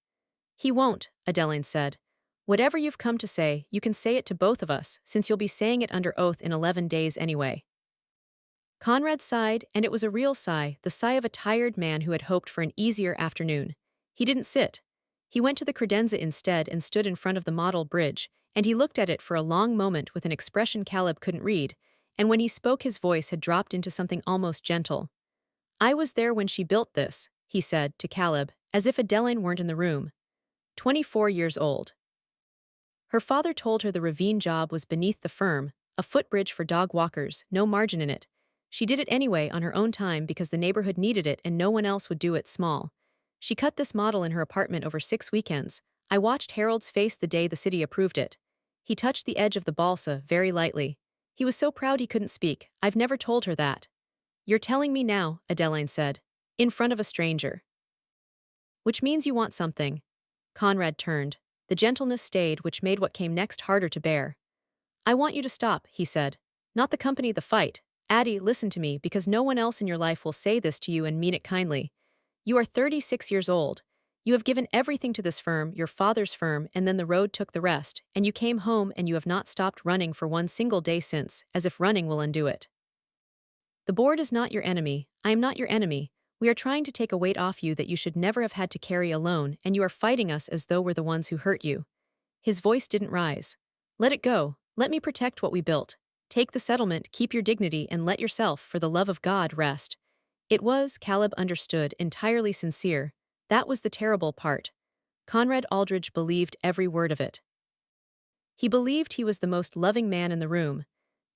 "He won't," Adeline said. "Whatever you've come to say, you can say it to both of us, since you'll be saying it under oath in 11 days anyway." Conrad sighed, and it was a real sigh, the sigh of a tired man who had hoped for an easier afternoon. He didn't sit. He went to the credenza instead and stood in front of the model bridge, and he looked at it for a long moment with an expression Caleb couldn't read, and when he spoke his voice had dropped into something almost gentle. "I was there when she built this," he said to Caleb, as if Adeline weren't in the room. 24 years old. Her father told her the ravine job was beneath the firm, a footbridge for dog walkers, no margin in it. She did it anyway on her own time because the neighborhood needed it and no one else would do it small. She cut this model in her apartment over 6 weekends. I watched Harold's face the day the city approved it. He touched the edge of the balsa very lightly. He was so proud he couldn't speak. I've never told her that. "You're telling me now," Adeline said. "In front of a stranger. Which means you want something." Conrad turned. The gentleness stayed, which made what came next harder to bear. "I want you to stop," he said. "Not the company, the fight." Addie, listen to me because no one else in your life will say this to you and mean it kindly. You are 36 years old. You have given everything to this firm, your father's firm, and then the road took the rest, and you came home and you have not stopped running for one single day since, as if running will undo it. The board is not your enemy. I am not your enemy. We are trying to take a weight off you that you should never have had to carry alone, and you are fighting us as though we're the ones who hurt you. His voice didn't rise. Let it go. Let me protect what we built. Take the settlement, keep your dignity, and let yourself, for the love of God, rest. It was, Caleb understood, entirely sincere. That was the terrible part. Conrad Aldridge believed every word of it. He believed he was the most loving man in the room.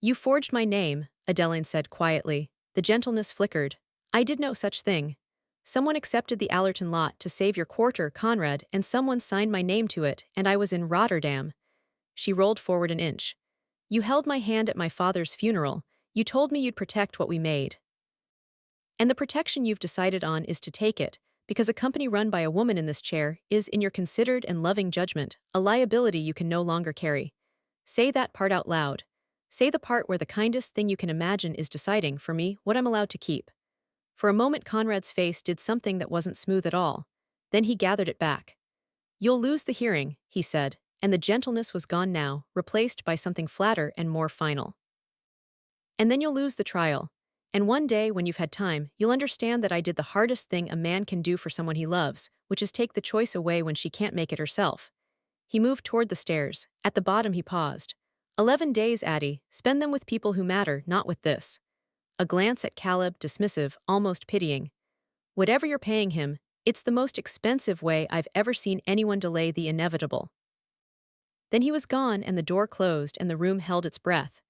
You forged my name, Adeline said quietly. The gentleness flickered. I did no such thing. Someone accepted the Allerton lot to save your quarter, Conrad, and someone signed my name to it, and I was in Rotterdam. She rolled forward an inch. You held my hand at my father's funeral. You told me you'd protect what we made. And the protection you've decided on is to take it, because a company run by a woman in this chair is, in your considered and loving judgment, a liability you can no longer carry. Say that part out loud. Say the part where the kindest thing you can imagine is deciding, for me, what I'm allowed to keep. For a moment Conrad's face did something that wasn't smooth at all. Then he gathered it back. You'll lose the hearing, he said, and the gentleness was gone now, replaced by something flatter and more final. And then you'll lose the trial. And one day, when you've had time, you'll understand that I did the hardest thing a man can do for someone he loves, which is take the choice away when she can't make it herself. He moved toward the stairs. At the bottom he paused. 11 days, Addie. Spend them with people who matter, not with this. A glance at Caleb, dismissive, almost pitying. Whatever you're paying him, it's the most expensive way I've ever seen anyone delay the inevitable. Then he was gone and the door closed and the room held its breath.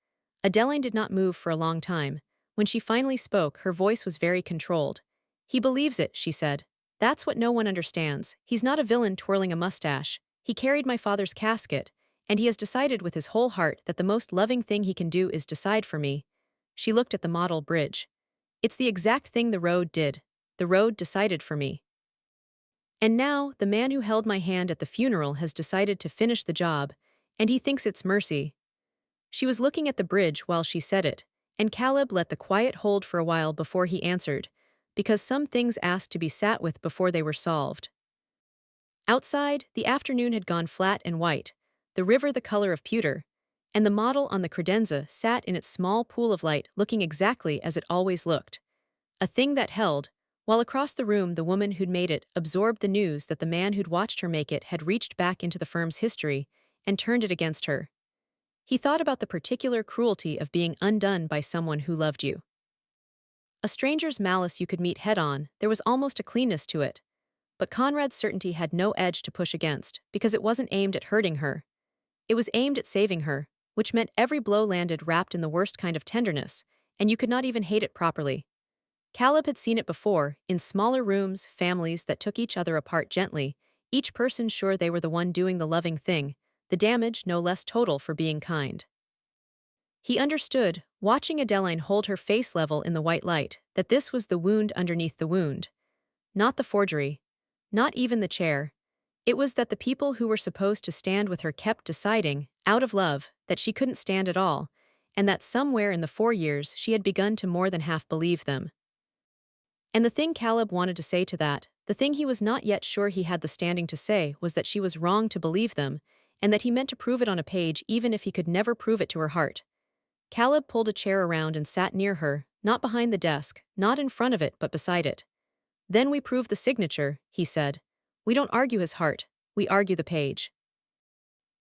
Adeline did not move for a long time. When she finally spoke, her voice was very controlled. He believes it, she said. That's what no one understands. He's not a villain twirling a mustache. He carried my father's casket, and he has decided with his whole heart that the most loving thing he can do is decide for me. She looked at the model bridge. It's the exact thing the road did. The road decided for me. And now, the man who held my hand at the funeral has decided to finish the job, and he thinks it's mercy. She was looking at the bridge while she said it, and Caleb let the quiet hold for a while before he answered, because some things asked to be sat with before they were solved. Outside, the afternoon had gone flat and white, the river the color of pewter, and the model on the credenza sat in its small pool of light looking exactly as it always looked. A thing that held, while across the room the woman who'd made it absorbed the news that the man who'd watched her make it had reached back into the firm's history and turned it against her. He thought about the particular cruelty of being undone by someone who loved you. A stranger's malice you could meet head-on, there was almost a cleanness to it. But Conrad's certainty had no edge to push against, because it wasn't aimed at hurting her. It was aimed at saving her, which meant every blow landed wrapped in the worst kind of tenderness, and you could not even hate it properly. Caleb had seen it before, in smaller rooms, families that took each other apart gently, each person sure they were the one doing the loving thing, the damage no less total for being kind. He understood, watching Adeline hold her face level in the white light, that this was the wound underneath the wound. Not the forgery. Not even the chair. It was that the people who were supposed to stand with her kept deciding, out of love, that she couldn't stand at all, and that somewhere in the 4 years she had begun to more than half believe them. And the thing Caleb wanted to say to that, the thing he was not yet sure he had the standing to say, was that she was wrong to believe them, and that he meant to prove it on a page even if he could never prove it to her heart. Caleb pulled a chair around and sat near her, not behind the desk, not in front of it but beside it. Then we prove the signature, he said. We don't argue his heart, we argue the page.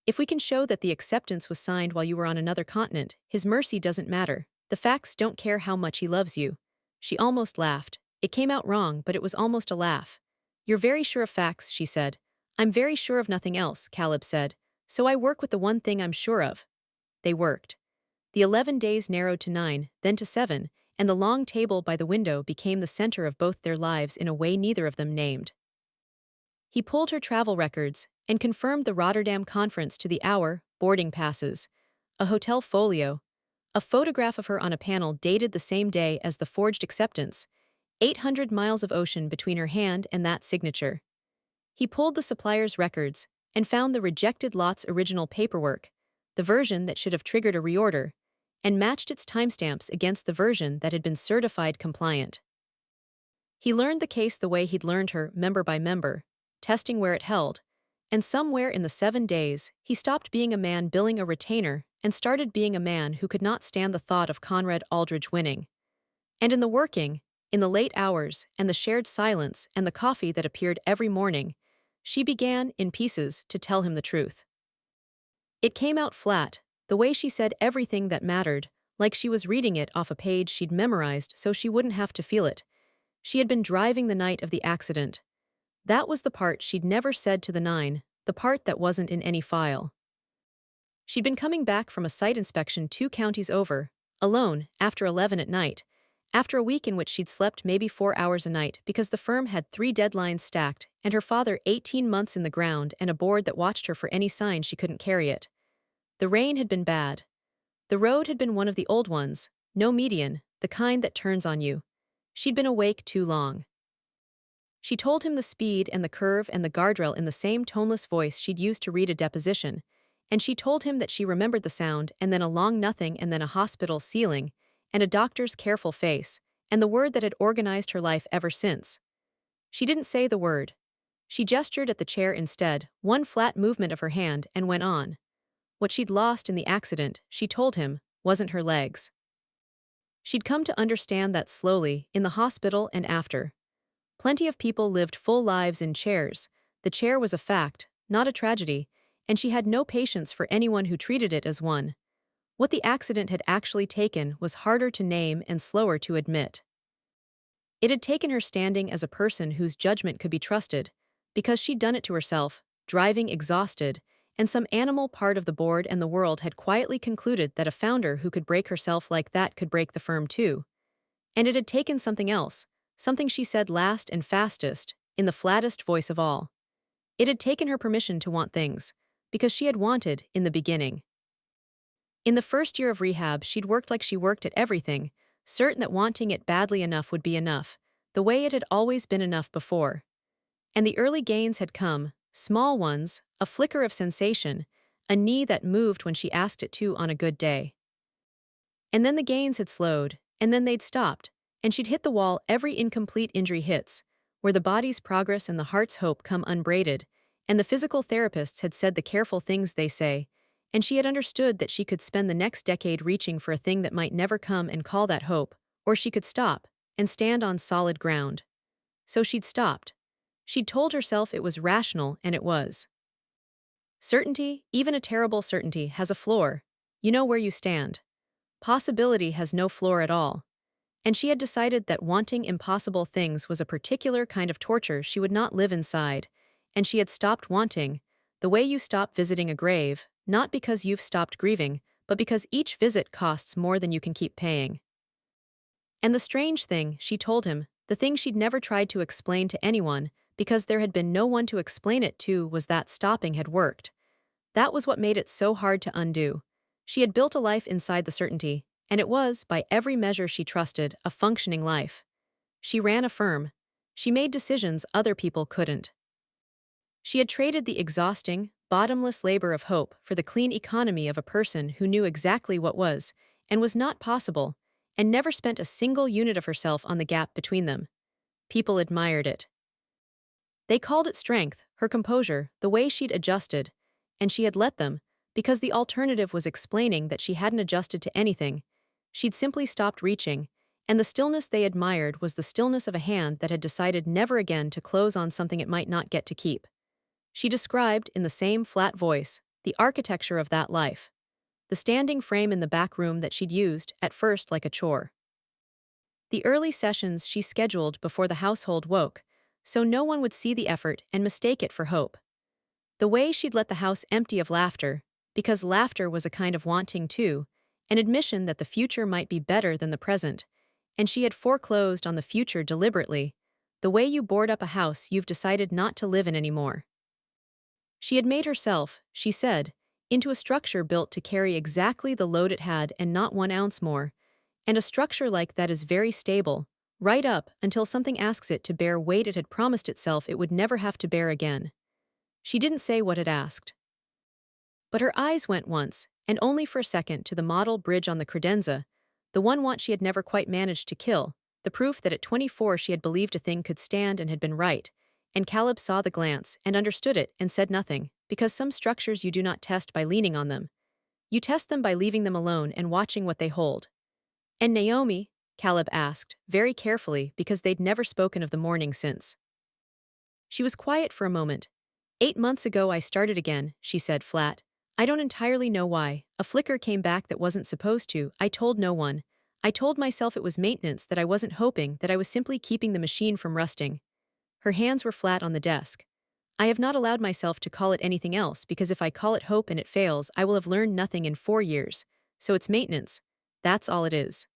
If we can show that the acceptance was signed while you were on another continent, his mercy doesn't matter. The facts don't care how much he loves you. She almost laughed. It came out wrong, but it was almost a laugh. You're very sure of facts, she said. I'm very sure of nothing else, Caleb said. So I work with the one thing I'm sure of. They worked. The 11 days narrowed to 9, then to 7, and the long table by the window became the center of both their lives in a way neither of them named. He pulled her travel records and confirmed the Rotterdam conference to the hour, boarding passes, a hotel folio, a photograph of her on a panel dated the same day as the forged acceptance, 800 miles of ocean between her hand and that signature. He pulled the supplier's records and found the rejected lot's original paperwork, the version that should have triggered a reorder, and matched its timestamps against the version that had been certified compliant. He learned the case the way he'd learned her, member by member, testing where it held, and somewhere in the 7 days, he stopped being a man billing a retainer and started being a man who could not stand the thought of Conrad Aldridge winning. And in the working, in the late hours, and the shared silence, and the coffee that appeared every morning, she began, in pieces, to tell him the truth. It came out flat, the way she said everything that mattered, like she was reading it off a page she'd memorized so she wouldn't have to feel it. She had been driving the night of the accident. That was the part she'd never said to the nine, the part that wasn't in any file. She'd been coming back from a site inspection 2 counties over, alone, after 11 at night, after a week in which she'd slept maybe 4 hours a night because the firm had 3 deadlines stacked and her father 18 months in the ground and a board that watched her for any sign she couldn't carry it. The rain had been bad. The road had been one of the old ones, no median, the kind that turns on you. She'd been awake too long. She told him the speed and the curve and the guardrail in the same toneless voice she'd used to read a deposition, and she told him that she remembered the sound and then a long nothing and then a hospital ceiling, and a doctor's careful face, and the word that had organized her life ever since. She didn't say the word. She gestured at the chair instead, one flat movement of her hand, and went on. What she'd lost in the accident, she told him, wasn't her legs. She'd come to understand that slowly, in the hospital and after. Plenty of people lived full lives in chairs. The chair was a fact, not a tragedy, and she had no patience for anyone who treated it as one. What the accident had actually taken was harder to name and slower to admit. It had taken her standing as a person whose judgment could be trusted, because she'd done it to herself, driving exhausted, and some animal part of the board and the world had quietly concluded that a founder who could break herself like that could break the firm too. And it had taken something else, something she said last and fastest, in the flattest voice of all. It had taken her permission to want things, because she had wanted in the beginning. In the first year of rehab, she'd worked like she worked at everything, certain that wanting it badly enough would be enough, the way it had always been enough before. And the early gains had come, small ones, a flicker of sensation, a knee that moved when she asked it to on a good day. And then the gains had slowed, and then they'd stopped, and she'd hit the wall every incomplete injury hits, where the body's progress and the heart's hope come unbraided, and the physical therapists had said the careful things they say, and she had understood that she could spend the next decade reaching for a thing that might never come and call that hope, or she could stop, and stand on solid ground. So she'd stopped. She'd told herself it was rational, and it was. Certainty, even a terrible certainty, has a floor. You know where you stand. Possibility has no floor at all. And she had decided that wanting impossible things was a particular kind of torture she would not live inside, and she had stopped wanting, the way you stop visiting a grave, not because you've stopped grieving, but because each visit costs more than you can keep paying. And the strange thing, she told him, the thing she'd never tried to explain to anyone, because there had been no one to explain it to, was that stopping had worked. That was what made it so hard to undo. She had built a life inside the certainty, and it was, by every measure she trusted, a functioning life. She ran a firm. She made decisions other people couldn't. She had traded the exhausting, bottomless labor of hope for the clean economy of a person who knew exactly what was, and was not possible, and never spent a single unit of herself on the gap between them. People admired it. They called it strength, her composure, the way she'd adjusted, and she had let them, because the alternative was explaining that she hadn't adjusted to anything. She'd simply stopped reaching, and the stillness they admired was the stillness of a hand that had decided never again to close on something it might not get to keep. She described, in the same flat voice, the architecture of that life. The standing frame in the back room that she'd used, at first like a chore. The early sessions she scheduled before the household woke, so no one would see the effort and mistake it for hope. The way she'd let the house empty of laughter, because laughter was a kind of wanting too, an admission that the future might be better than the present, and she had foreclosed on the future deliberately, the way you board up a house you've decided not to live in anymore. She had made herself, she said, into a structure built to carry exactly the load it had and not 1 ounce more, and a structure like that is very stable, right up until something asks it to bear weight it had promised itself it would never have to bear again. She didn't say what it asked. But her eyes went once, and only for a second, to the model bridge on the credenza, the one want she had never quite managed to kill, the proof that at 24 she had believed a thing could stand and had been right. And Caleb saw the glance and understood it and said nothing, because some structures you do not test by leaning on them. You test them by leaving them alone and watching what they hold. And Naomi? Caleb asked, very carefully, because they'd never spoken of the morning since. She was quiet for a moment. 8 months ago I started again, she said flat. I don't entirely know why. A flicker came back that wasn't supposed to. I told no one. I told myself it was maintenance, that I wasn't hoping, that I was simply keeping the machine from rusting. Her hands were flat on the desk. I have not allowed myself to call it anything else, because if I call it hope and it fails, I will have learned nothing in 4 years. So it's maintenance. That's all it is.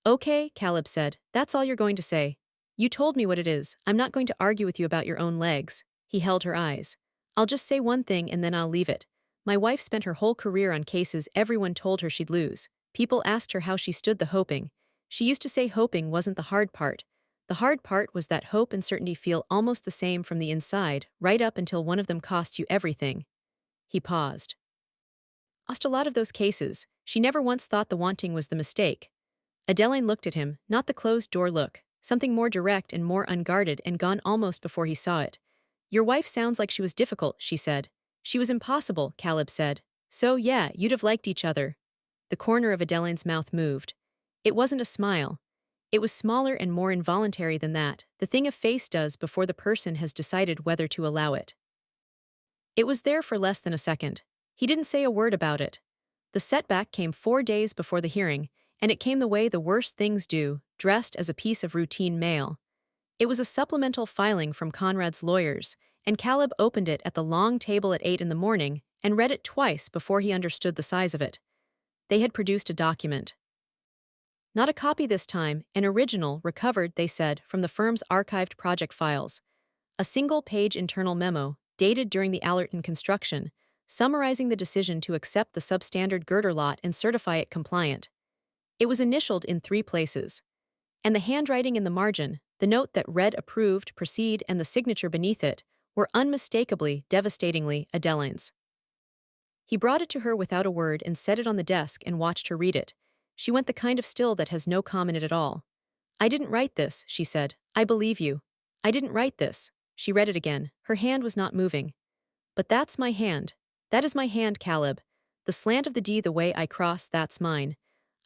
Okay, Caleb said, that's all you're going to say. You told me what it is. I'm not going to argue with you about your own legs. He held her eyes. I'll just say one thing and then I'll leave it. My wife spent her whole career on cases everyone told her she'd lose. People asked her how she stood the hoping. She used to say hoping wasn't the hard part. The hard part was that hope and certainty feel almost the same from the inside, right up until one of them costs you everything. He paused. Lost a lot of those cases. She never once thought the wanting was the mistake. Adeline looked at him, not the closed-door look, something more direct and more unguarded, and gone almost before he saw it. Your wife sounds like she was difficult, she said. She was impossible, Caleb said. So yeah, you'd have liked each other. The corner of Adeline's mouth moved. It wasn't a smile. It was smaller and more involuntary than that, the thing a face does before the person has decided whether to allow it. It was there for less than a second. He didn't say a word about it. The setback came 4 days before the hearing, and it came the way the worst things do, dressed as a piece of routine mail. It was a supplemental filing from Conrad's lawyers, and Caleb opened it at the long table at 8 in the morning and read it twice before he understood the size of it. They had produced a document. Not a copy this time, an original, recovered, they said, from the firm's archived project files. A single-page internal memo, dated during the Allerton construction, summarizing the decision to accept the substandard girder lot and certify it compliant. It was initialed in 3 places. And the handwriting in the margin, the note that read approved, proceed, and the signature beneath it, were unmistakably, devastatingly, Adeline's. He brought it to her without a word and set it on the desk and watched her read it. She went the kind of still that has no calm in it at all. I didn't write this, she said. I believe you. I didn't write this. She read it again. Her hand was not moving. But that's my hand. That is my hand, Caleb. The slant of the D, the way I cross, that's mine.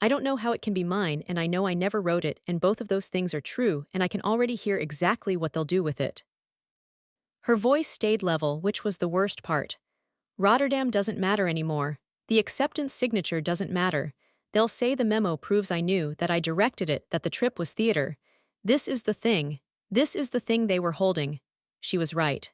I don't know how it can be mine, and I know I never wrote it, and both of those things are true, and I can already hear exactly what they'll do with it. Her voice stayed level, which was the worst part. Rotterdam doesn't matter anymore. The acceptance signature doesn't matter. They'll say the memo proves I knew, that I directed it, that the trip was theater. This is the thing. This is the thing they were holding. She was right.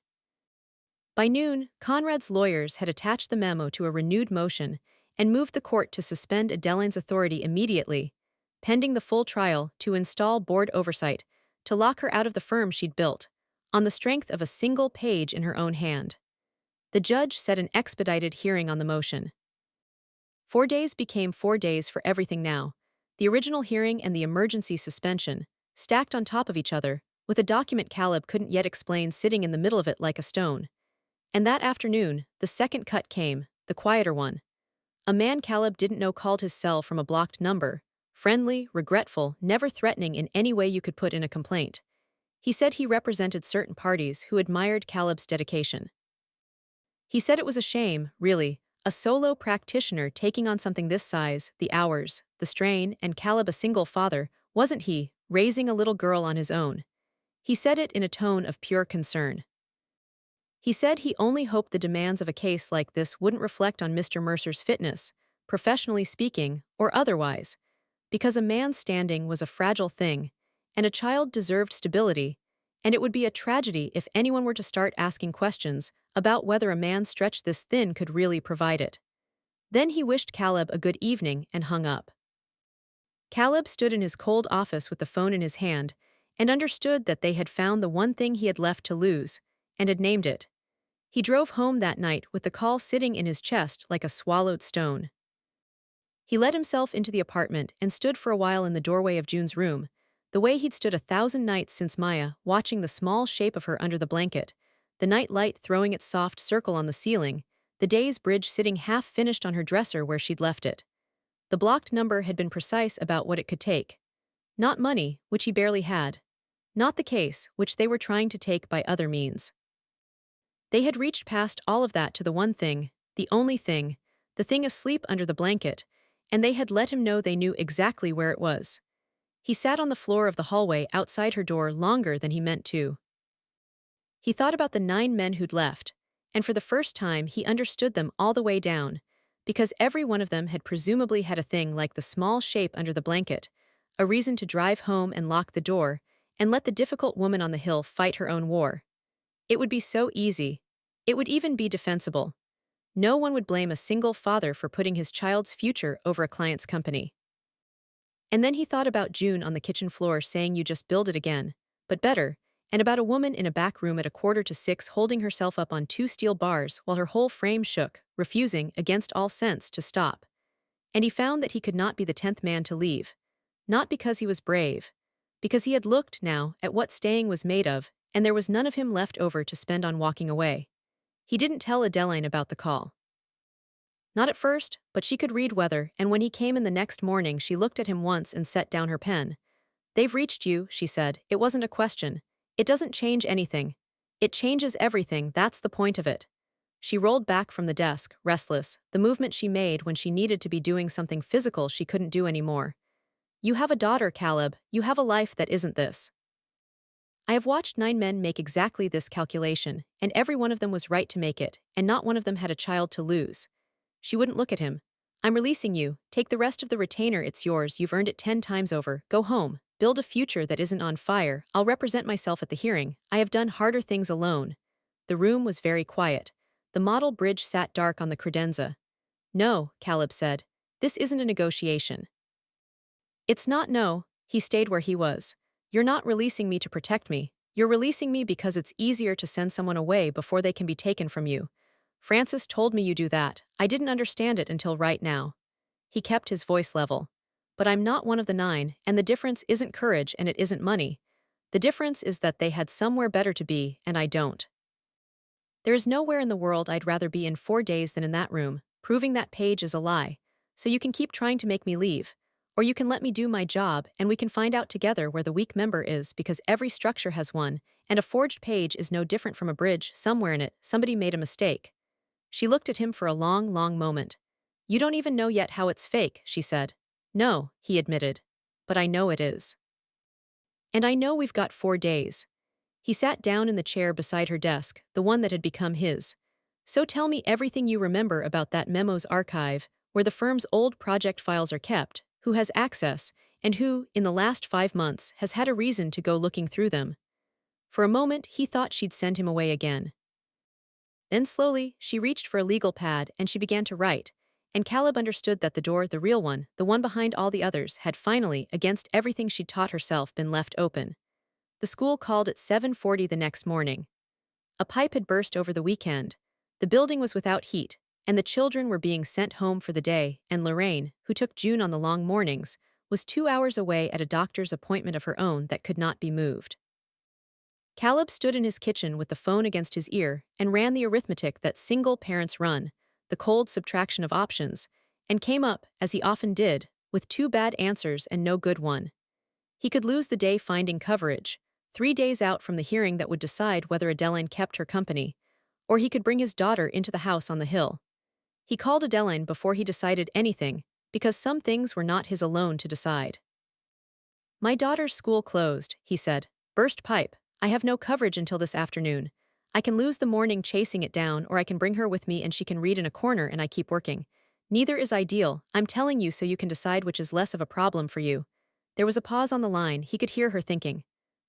By noon, Conrad's lawyers had attached the memo to a renewed motion and moved the court to suspend Adeline's authority immediately, pending the full trial, to install board oversight, to lock her out of the firm she'd built, on the strength of a single page in her own hand. The judge set an expedited hearing on the motion. 4 days became 4 days for everything now. The original hearing and the emergency suspension, stacked on top of each other, with a document Caleb couldn't yet explain sitting in the middle of it like a stone. And that afternoon, the second cut came, the quieter one. A man Caleb didn't know called his cell from a blocked number, friendly, regretful, never threatening in any way you could put in a complaint. He said he represented certain parties who admired Caleb's dedication. He said it was a shame, really, a solo practitioner taking on something this size, the hours, the strain, and Caleb a single father, wasn't he, raising a little girl on his own. He said it in a tone of pure concern. He said he only hoped the demands of a case like this wouldn't reflect on Mr. Mercer's fitness, professionally speaking, or otherwise, because a man's standing was a fragile thing, and a child deserved stability, and it would be a tragedy if anyone were to start asking questions about whether a man stretched this thin could really provide it. Then he wished Caleb a good evening and hung up. Caleb stood in his cold office with the phone in his hand and understood that they had found the one thing he had left to lose, and had named it. He drove home that night with the call sitting in his chest like a swallowed stone. He let himself into the apartment and stood for a while in the doorway of June's room, the way he'd stood 1,000 nights since Maya, watching the small shape of her under the blanket, the night light throwing its soft circle on the ceiling, the day's bridge sitting half-finished on her dresser where she'd left it. The blocked number had been precise about what it could take. Not money, which he barely had. Not the case, which they were trying to take by other means. They had reached past all of that to the one thing, the only thing, the thing asleep under the blanket, and they had let him know they knew exactly where it was. He sat on the floor of the hallway outside her door longer than he meant to. He thought about the 9 men who'd left, and for the first time he understood them all the way down, because every one of them had presumably had a thing like the small shape under the blanket, a reason to drive home and lock the door, and let the difficult woman on the hill fight her own war. It would be so easy. It would even be defensible. No one would blame a single father for putting his child's future over a client's company. And then he thought about June on the kitchen floor saying you just build it again, but better, and about a woman in a back room at 5:45 holding herself up on 2 steel bars while her whole frame shook, refusing, against all sense, to stop. And he found that he could not be the 10th man to leave. Not because he was brave. Because he had looked, now, at what staying was made of, and there was none of him left over to spend on walking away. He didn't tell Adeline about the call. Not at first, but she could read weather, and when he came in the next morning she looked at him once and set down her pen. "They've reached you," she said. "It wasn't a question. It doesn't change anything. It changes everything, that's the point of it." She rolled back from the desk, restless, the movement she made when she needed to be doing something physical she couldn't do anymore. "You have a daughter, Caleb. You have a life that isn't this. I have watched 9 men make exactly this calculation, and every one of them was right to make it, and not one of them had a child to lose." She wouldn't look at him. "I'm releasing you. Take the rest of the retainer, it's yours, you've earned it 10 times over. Go home. Build a future that isn't on fire. I'll represent myself at the hearing. I have done harder things alone." The room was very quiet. The model bridge sat dark on the credenza. "No," Caleb said. "This isn't a negotiation." "It's not, no." He stayed where he was. "You're not releasing me to protect me. You're releasing me because it's easier to send someone away before they can be taken from you. Francis told me you do that. I didn't understand it until right now." He kept his voice level. "But I'm not one of the 9, and the difference isn't courage and it isn't money. The difference is that they had somewhere better to be, and I don't. There is nowhere in the world I'd rather be in 4 days than in that room, proving that page is a lie. So you can keep trying to make me leave. Or you can let me do my job and we can find out together where the weak member is, because every structure has one, and a forged page is no different from a bridge. Somewhere in it, somebody made a mistake." She looked at him for a long, long moment. "You don't even know yet how it's fake," she said. "No," he admitted. "But I know it is. And I know we've got 4 days." He sat down in the chair beside her desk, the one that had become his. "So tell me everything you remember about that memo's archive, where the firm's old project files are kept, who has access, and who, in the last 5 months, has had a reason to go looking through them." For a moment he thought she'd send him away again. Then slowly, she reached for a legal pad and she began to write, and Caleb understood that the door, the real one, the one behind all the others, had finally, against everything she'd taught herself, been left open. The school called at 7:40 the next morning. A pipe had burst over the weekend. The building was without heat, and the children were being sent home for the day, and Lorraine, who took June on the long mornings, was 2 hours away at a doctor's appointment of her own that could not be moved. Caleb stood in his kitchen with the phone against his ear and ran the arithmetic that single parents run, the cold subtraction of options, and came up, as he often did, with 2 bad answers and no good one. He could lose the day finding coverage, 3 days out from the hearing that would decide whether Adeline kept her company, or he could bring his daughter into the house on the hill. He called Adeline before he decided anything, because some things were not his alone to decide. "My daughter's school closed," he said. "Burst pipe. I have no coverage until this afternoon. I can lose the morning chasing it down, or I can bring her with me and she can read in a corner and I keep working. Neither is ideal, I'm telling you, so you can decide which is less of a problem for you." There was a pause on the line. He could hear her thinking.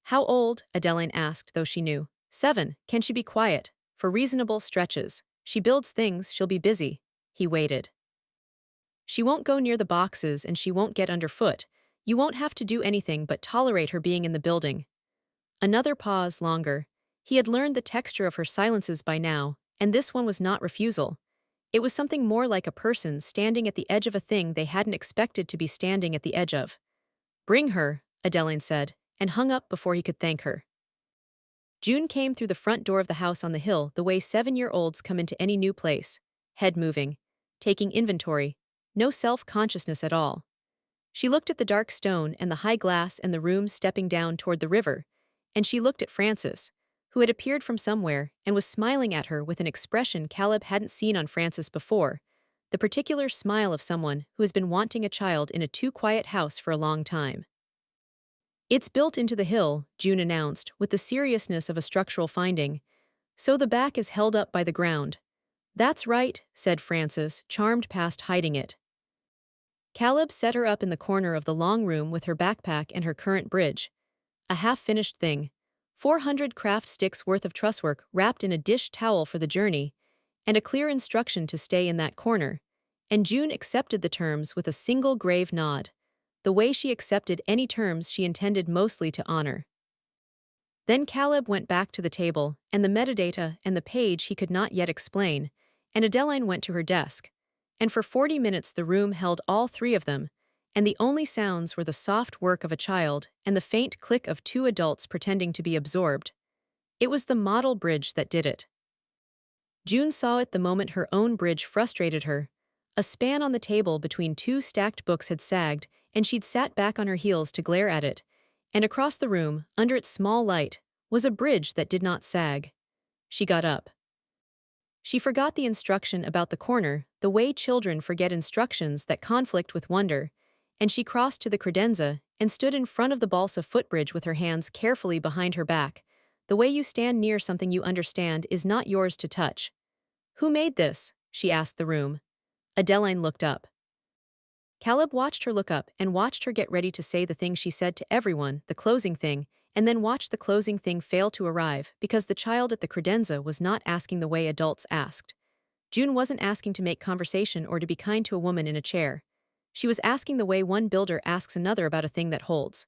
"How old?" Adeline asked, though she knew. 7. "Can she be quiet? For reasonable stretches. She builds things, she'll be busy." He waited. "She won't go near the boxes and she won't get underfoot. You won't have to do anything but tolerate her being in the building." Another pause, longer. He had learned the texture of her silences by now, and this one was not refusal. It was something more like a person standing at the edge of a thing they hadn't expected to be standing at the edge of. "Bring her," Adeline said, and hung up before he could thank her. June came through the front door of the house on the hill the way 7-year-olds come into any new place. head moving, taking inventory, no self-consciousness at all. She looked at the dark stone and the high glass and the room stepping down toward the river, and she looked at Francis, who had appeared from somewhere and was smiling at her with an expression Caleb hadn't seen on Francis before, the particular smile of someone who has been wanting a child in a too-quiet house for a long time. It's built into the hill, June announced, with the seriousness of a structural finding, so the back is held up by the ground. That's right, said Francis, charmed past hiding it. Caleb set her up in the corner of the long room with her backpack and her current bridge. A half-finished thing. 400 craft sticks worth of trusswork wrapped in a dish towel for the journey, and a clear instruction to stay in that corner. And June accepted the terms with a single grave nod, the way she accepted any terms she intended mostly to honor. Then Caleb went back to the table, and the metadata and the page he could not yet explain, and Adeline went to her desk. And for 40 minutes the room held all three of them, and the only sounds were the soft work of a child and the faint click of two adults pretending to be absorbed. It was the model bridge that did it. June saw it the moment her own bridge frustrated her. A span on the table between two stacked books had sagged, and she'd sat back on her heels to glare at it. And across the room, under its small light, was a bridge that did not sag. She got up. She forgot the instruction about the corner, the way children forget instructions that conflict with wonder, and she crossed to the credenza and stood in front of the balsa footbridge with her hands carefully behind her back. The way you stand near something you understand is not yours to touch. Who made this? She asked the room. Adeline looked up. Caleb watched her look up and watched her get ready to say the thing she said to everyone, the closing thing, and then watched the closing thing fail to arrive because the child at the credenza was not asking the way adults asked. June wasn't asking to make conversation or to be kind to a woman in a chair. She was asking the way one builder asks another about a thing that holds.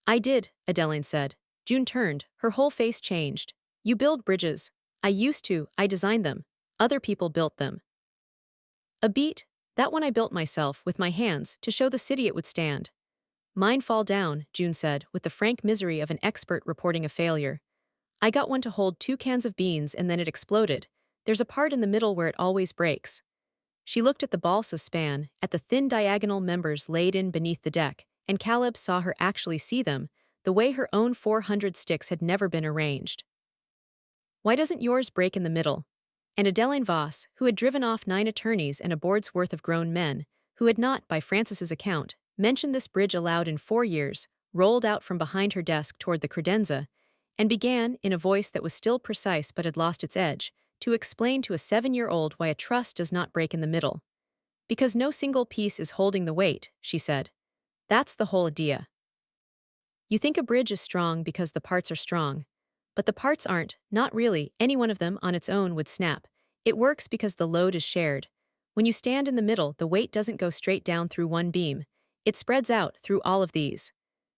I did, Adeline said. June turned, her whole face changed. You build bridges. I used to, I designed them. Other people built them. A beat, that one I built myself, with my hands, to show the city it would stand. Mine fall down, June said, with the frank misery of an expert reporting a failure. I got one to hold 2 cans of beans and then it exploded. There's a part in the middle where it always breaks. She looked at the balsa span, at the thin diagonal members laid in beneath the deck, and Caleb saw her actually see them, the way her own 400 sticks had never been arranged. Why doesn't yours break in the middle? And Adeline Voss, who had driven off 9 attorneys and a board's worth of grown men, who had not, by Francis's account, mentioned this bridge aloud in 4 years, rolled out from behind her desk toward the credenza, and began, in a voice that was still precise but had lost its edge, to explain to a 7-year-old why a truss does not break in the middle. Because no single piece is holding the weight, she said. That's the whole idea. You think a bridge is strong because the parts are strong. But the parts aren't, not really, any one of them on its own would snap. It works because the load is shared. When you stand in the middle, the weight doesn't go straight down through one beam. It spreads out through all of these.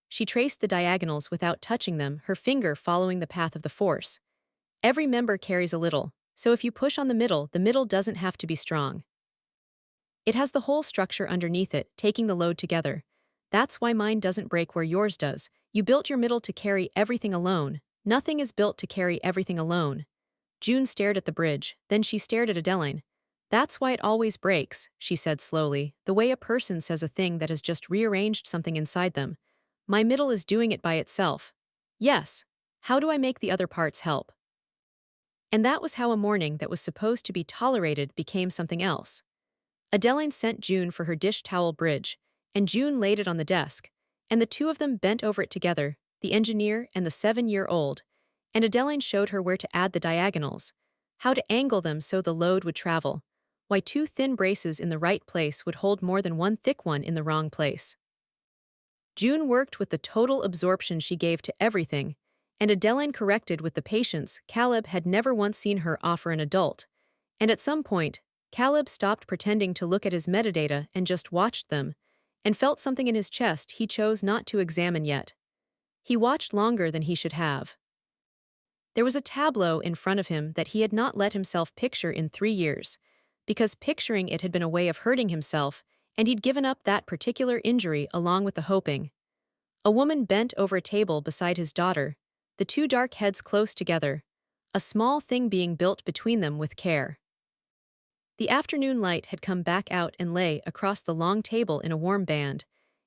She traced the diagonals without touching them, her finger following the path of the force. Every member carries a little, so if you push on the middle doesn't have to be strong. It has the whole structure underneath it, taking the load together. That's why mine doesn't break where yours does. You built your middle to carry everything alone. Nothing is built to carry everything alone. June stared at the bridge, then she stared at Adeline. That's why it always breaks, she said slowly, the way a person says a thing that has just rearranged something inside them. My middle is doing it by itself. Yes. How do I make the other parts help? And that was how a morning that was supposed to be tolerated became something else. Adeline sent June for her dish towel bridge, and June laid it on the desk, and the two of them bent over it together, the engineer and the 7-year-old, and Adeline showed her where to add the diagonals, how to angle them so the load would travel, why 2 thin braces in the right place would hold more than 1 thick one in the wrong place. June worked with the total absorption she gave to everything, and Adeline corrected with the patience Caleb had never once seen her offer an adult, and at some point, Caleb stopped pretending to look at his metadata and just watched them, and felt something in his chest he chose not to examine yet. He watched longer than he should have. There was a tableau in front of him that he had not let himself picture in 3 years, because picturing it had been a way of hurting himself, and he'd given up that particular injury along with the hoping. A woman bent over a table beside his daughter, the 2 dark heads close together, a small thing being built between them with care. The afternoon light had come back out and lay across the long table in a warm band,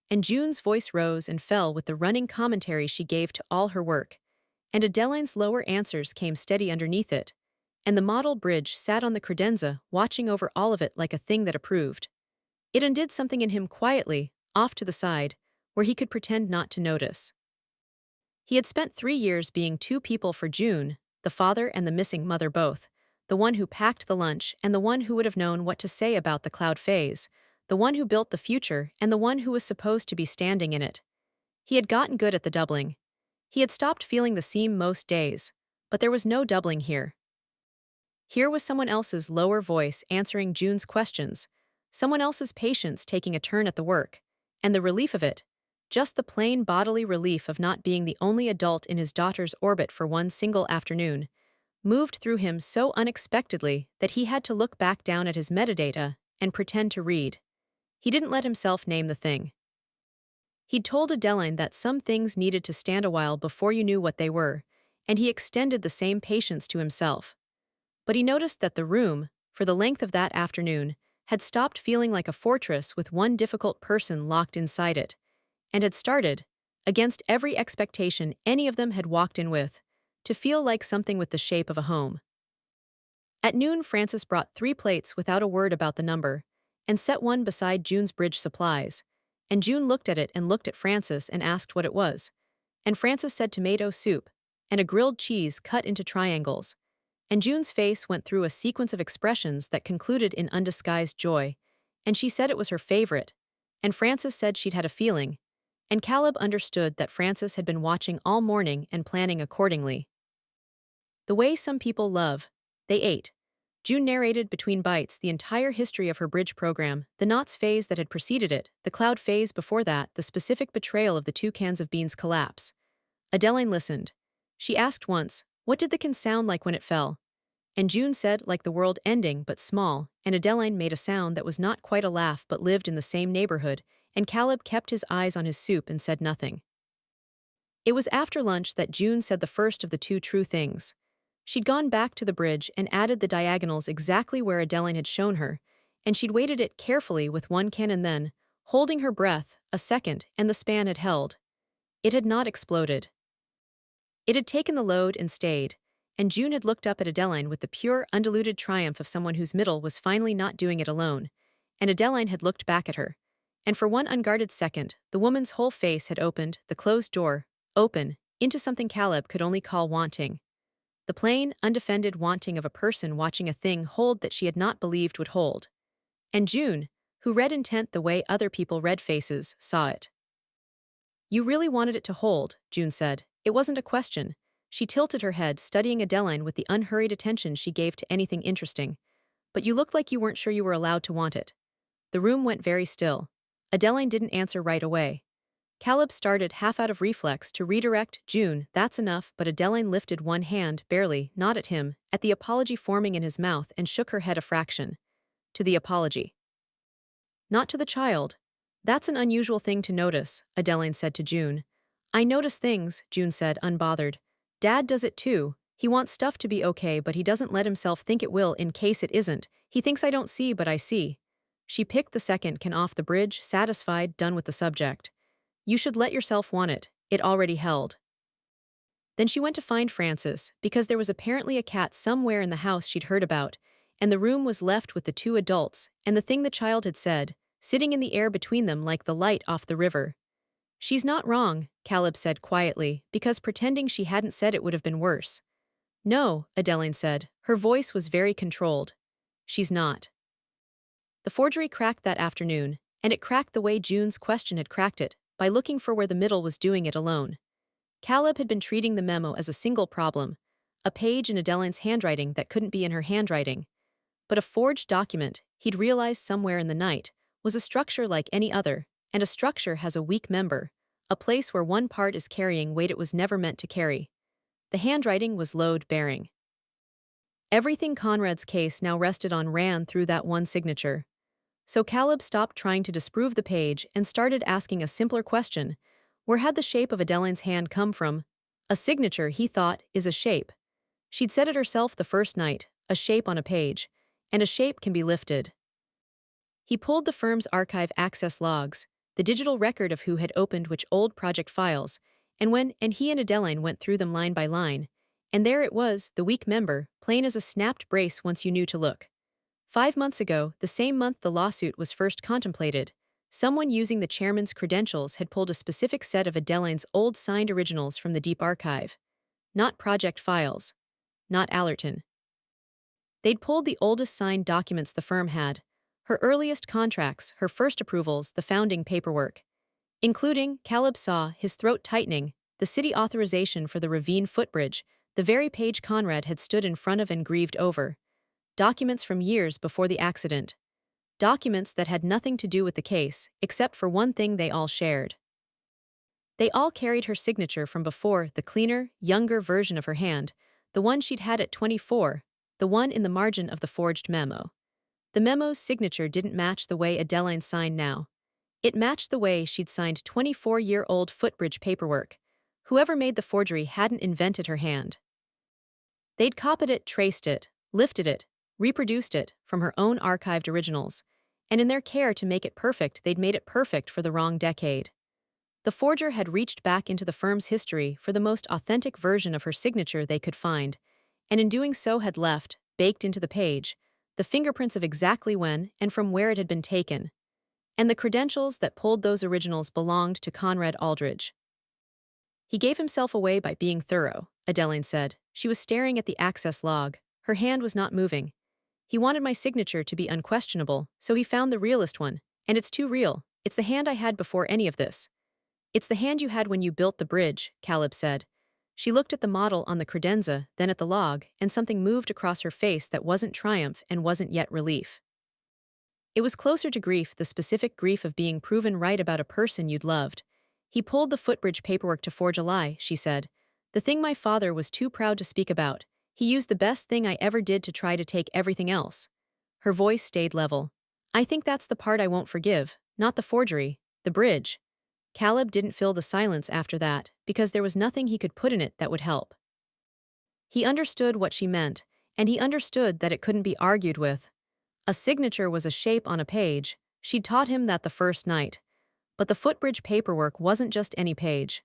and June's voice rose and fell with the running commentary she gave to all her work, and Adeline's lower answers came steady underneath it, and the model bridge sat on the credenza, watching over all of it like a thing that approved. It undid something in him quietly, off to the side, where he could pretend not to notice. He had spent 3 years being two people for June, the father and the missing mother both, the one who packed the lunch and the one who would have known what to say about the cloud phase, the one who built the future and the one who was supposed to be standing in it. He had gotten good at the doubling. He had stopped feeling the seam most days, but there was no doubling here. Here was someone else's lower voice answering June's questions, someone else's patience taking a turn at the work, and the relief of it, just the plain bodily relief of not being the only adult in his daughter's orbit for one single afternoon, moved through him so unexpectedly that he had to look back down at his metadata and pretend to read. He didn't let himself name the thing. He'd told Adeline that some things needed to stand a while before you knew what they were, and he extended the same patience to himself. But he noticed that the room, for the length of that afternoon, had stopped feeling like a fortress with one difficult person locked inside it, and had started, against every expectation any of them had walked in with, to feel like something with the shape of a home. At noon, Francis brought 3 plates without a word about the number, and set one beside June's bridge supplies, and June looked at it and looked at Francis and asked what it was, and Francis said tomato soup, and a grilled cheese cut into triangles, and June's face went through a sequence of expressions that concluded in undisguised joy, and she said it was her favorite, and Francis said she'd had a feeling, and Caleb understood that Francis had been watching all morning and planning accordingly. The way some people love, they ate. June narrated between bites the entire history of her bridge program, the knots phase that had preceded it, the cloud phase before that, the specific betrayal of the 2 cans of beans collapse. Adeline listened. She asked once, "What did the can sound like when it fell?" And June said, "Like the world ending, but small," and Adeline made a sound that was not quite a laugh but lived in the same neighborhood, and Caleb kept his eyes on his soup and said nothing. It was after lunch that June said the first of the 2 true things. She'd gone back to the bridge and added the diagonals exactly where Adeline had shown her, and she'd weighted it carefully with 1 can and then, holding her breath, a second, and the span had held. It had not exploded. It had taken the load and stayed, and June had looked up at Adeline with the pure, undiluted triumph of someone whose middle was finally not doing it alone, and Adeline had looked back at her. And for one unguarded second, the woman's whole face had opened, the closed door, open, into something Caleb could only call wanting. The plain, undefended wanting of a person watching a thing hold that she had not believed would hold. And June, who read intent the way other people read faces, saw it. "You really wanted it to hold," June said. "It wasn't a question." She tilted her head, studying Adeline with the unhurried attention she gave to anything interesting. "But you looked like you weren't sure you were allowed to want it." The room went very still. Adeline didn't answer right away. Caleb started, half out of reflex, to redirect. "June, that's enough," but Adeline lifted one hand, barely, not at him, at the apology forming in his mouth, and shook her head a fraction. "To the apology. Not to the child." "That's an unusual thing to notice," Adeline said to June. "I notice things," June said, unbothered. "Dad does it too. He wants stuff to be okay, but he doesn't let himself think it will in case it isn't. He thinks I don't see, but I see." She picked the second can off the bridge, satisfied, done with the subject. "You should let yourself want it. It already held." Then she went to find Francis, because there was apparently a cat somewhere in the house she'd heard about, and the room was left with the 2 adults, and the thing the child had said, sitting in the air between them like the light off the river. "She's not wrong," Caleb said quietly, because pretending she hadn't said it would have been worse. "No," Adeline said. Her voice was very controlled. "She's not." The forgery cracked that afternoon, and it cracked the way June's question had cracked it, by looking for where the middle was doing it alone. Caleb had been treating the memo as a single problem, a page in Adeline's handwriting that couldn't be in her handwriting. But a forged document, he'd realized somewhere in the night, was a structure like any other, and a structure has a weak member, a place where one part is carrying weight it was never meant to carry. The handwriting was load-bearing. Everything Conrad's case now rested on ran through that one signature. So Caleb stopped trying to disprove the page and started asking a simpler question. Where had the shape of Adeline's hand come from? A signature, he thought, is a shape. She'd said it herself the first night, a shape on a page. and a shape can be lifted. He pulled the firm's archive access logs, the digital record of who had opened which old project files, and he and Adeline went through them line by line, and there it was, the weak member, plain as a snapped brace once you knew to look. 5 months ago, the same month the lawsuit was first contemplated, someone using the chairman's credentials had pulled a specific set of Adeline's old signed originals from the deep archive. Not project files. Not Allerton. They'd pulled the oldest signed documents the firm had, her earliest contracts, her first approvals, the founding paperwork. Including, Caleb saw, his throat tightening, the city authorization for the ravine footbridge, the very page Conrad had stood in front of and grieved over. Documents from years before the accident. Documents that had nothing to do with the case, except for one thing they all shared. They all carried her signature from before, the cleaner, younger version of her hand, the one she'd had at 24, the one in the margin of the forged memo. The memo's signature didn't match the way Adeline signed now. It matched the way she'd signed 24-year-old footbridge paperwork. Whoever made the forgery hadn't invented her hand. They'd copied it, traced it, lifted it, reproduced it from her own archived originals, and in their care to make it perfect, they'd made it perfect for the wrong decade. The forger had reached back into the firm's history for the most authentic version of her signature they could find, and in doing so had left, baked into the page, the fingerprints of exactly when and from where it had been taken. And the credentials that pulled those originals belonged to Conrad Aldridge. He gave himself away by being thorough, Adeline said. She was staring at the access log. Her hand was not moving. He wanted my signature to be unquestionable, so he found the realest one, and it's too real. It's the hand I had before any of this. It's the hand you had when you built the bridge, Caleb said. She looked at the model on the credenza, then at the log, and something moved across her face that wasn't triumph and wasn't yet relief. It was closer to grief, the specific grief of being proven right about a person you'd loved. He pulled the footbridge paperwork to forge a lie, she said. The thing my father was too proud to speak about. He used the best thing I ever did to try to take everything else. Her voice stayed level. I think that's the part I won't forgive, not the forgery, the bridge. Caleb didn't fill the silence after that, because there was nothing he could put in it that would help. He understood what she meant, and he understood that it couldn't be argued with. A signature was a shape on a page, she'd taught him that the first night. But the footbridge paperwork wasn't just any page.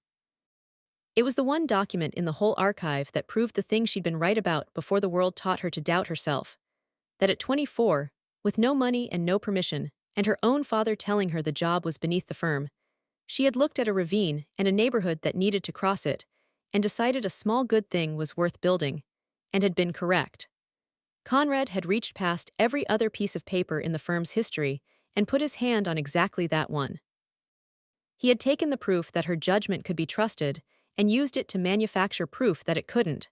It was the one document in the whole archive that proved the thing she'd been right about before the world taught her to doubt herself. That at 24, with no money and no permission, and her own father telling her the job was beneath the firm, she had looked at a ravine and a neighborhood that needed to cross it, and decided a small good thing was worth building, and had been correct. Conrad had reached past every other piece of paper in the firm's history and put his hand on exactly that one. He had taken the proof that her judgment could be trusted and used it to manufacture proof that it couldn't.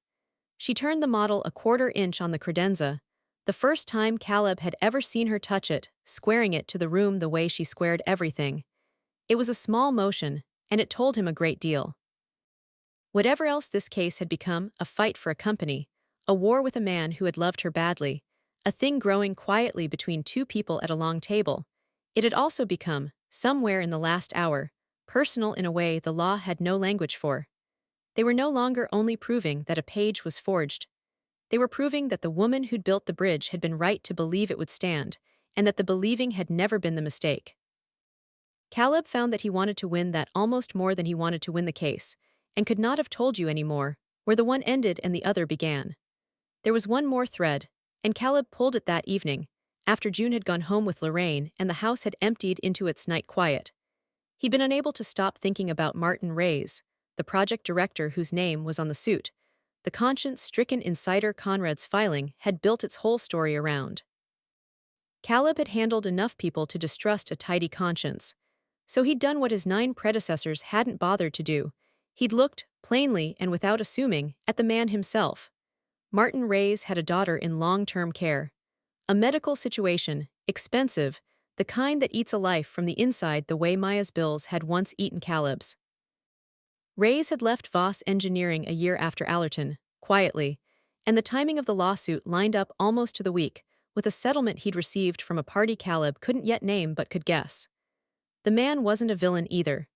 She turned the model a quarter inch on the credenza, the first time Caleb had ever seen her touch it, squaring it to the room the way she squared everything. It was a small motion, and it told him a great deal. Whatever else this case had become, a fight for a company, a war with a man who had loved her badly, a thing growing quietly between two people at a long table, it had also become, somewhere in the last hour, personal in a way the law had no language for. They were no longer only proving that a page was forged. They were proving that the woman who'd built the bridge had been right to believe it would stand, and that the believing had never been the mistake. Caleb found that he wanted to win that almost more than he wanted to win the case, and could not have told you anymore, where the one ended and the other began. There was one more thread, and Caleb pulled it that evening, after June had gone home with Lorraine and the house had emptied into its night quiet. He'd been unable to stop thinking about Martin Reyes, the project director whose name was on the suit. The conscience-stricken insider Conrad's filing had built its whole story around. Caleb had handled enough people to distrust a tidy conscience. So he'd done what his 9 predecessors hadn't bothered to do. He'd looked, plainly and without assuming, at the man himself. Martin Reyes had a daughter in long-term care. A medical situation, expensive, the kind that eats a life from the inside the way Maya's bills had once eaten Caleb's. Reyes had left Voss Engineering a year after Allerton, quietly, and the timing of the lawsuit lined up almost to the week, with a settlement he'd received from a party Caleb couldn't yet name but could guess. The man wasn't a villain either.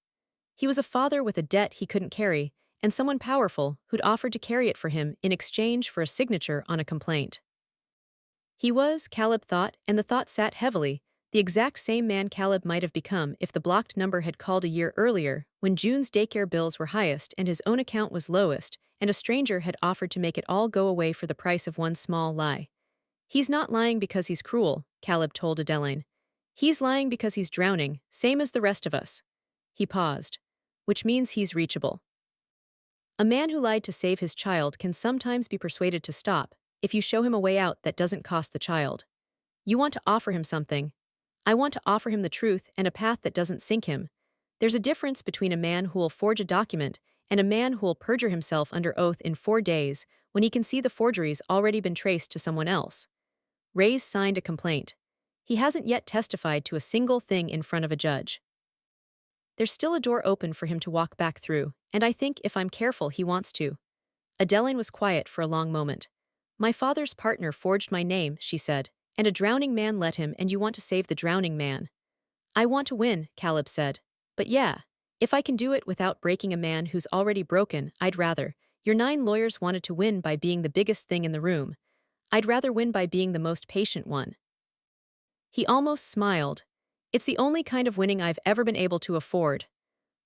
He was a father with a debt he couldn't carry, and someone powerful who'd offered to carry it for him in exchange for a signature on a complaint. He was, Caleb thought, and the thought sat heavily, the exact same man Caleb might have become if the blocked number had called a year earlier, when June's daycare bills were highest and his own account was lowest, and a stranger had offered to make it all go away for the price of one small lie. He's not lying because he's cruel, Caleb told Adeline. He's lying because he's drowning, same as the rest of us. He paused. Which means he's reachable. A man who lied to save his child can sometimes be persuaded to stop, if you show him a way out that doesn't cost the child. You want to offer him something. I want to offer him the truth and a path that doesn't sink him. There's a difference between a man who will forge a document and a man who will perjure himself under oath in 4 days when he can see the forgery's already been traced to someone else. Reyes signed a complaint. He hasn't yet testified to a single thing in front of a judge. There's still a door open for him to walk back through, and I think if I'm careful he wants to. Adeline was quiet for a long moment. My father's partner forged my name, she said, and a drowning man let him, and you want to save the drowning man. I want to win, Caleb said. But yeah, if I can do it without breaking a man who's already broken, I'd rather. Your 9 lawyers wanted to win by being the biggest thing in the room. I'd rather win by being the most patient one. He almost smiled. It's the only kind of winning I've ever been able to afford.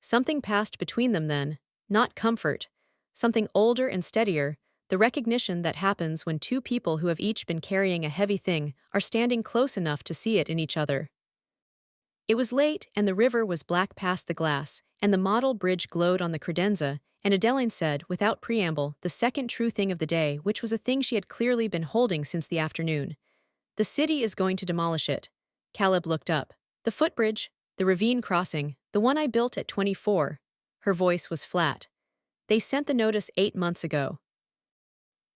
Something passed between them then, not comfort. Something older and steadier, the recognition that happens when 2 people who have each been carrying a heavy thing are standing close enough to see it in each other. It was late, and the river was black past the glass, and the model bridge glowed on the credenza, and Adeline said, without preamble, the second true thing of the day, which was a thing she had clearly been holding since the afternoon. The city is going to demolish it. Caleb looked up. The footbridge, the ravine crossing, the one I built at 24. Her voice was flat. They sent the notice 8 months ago.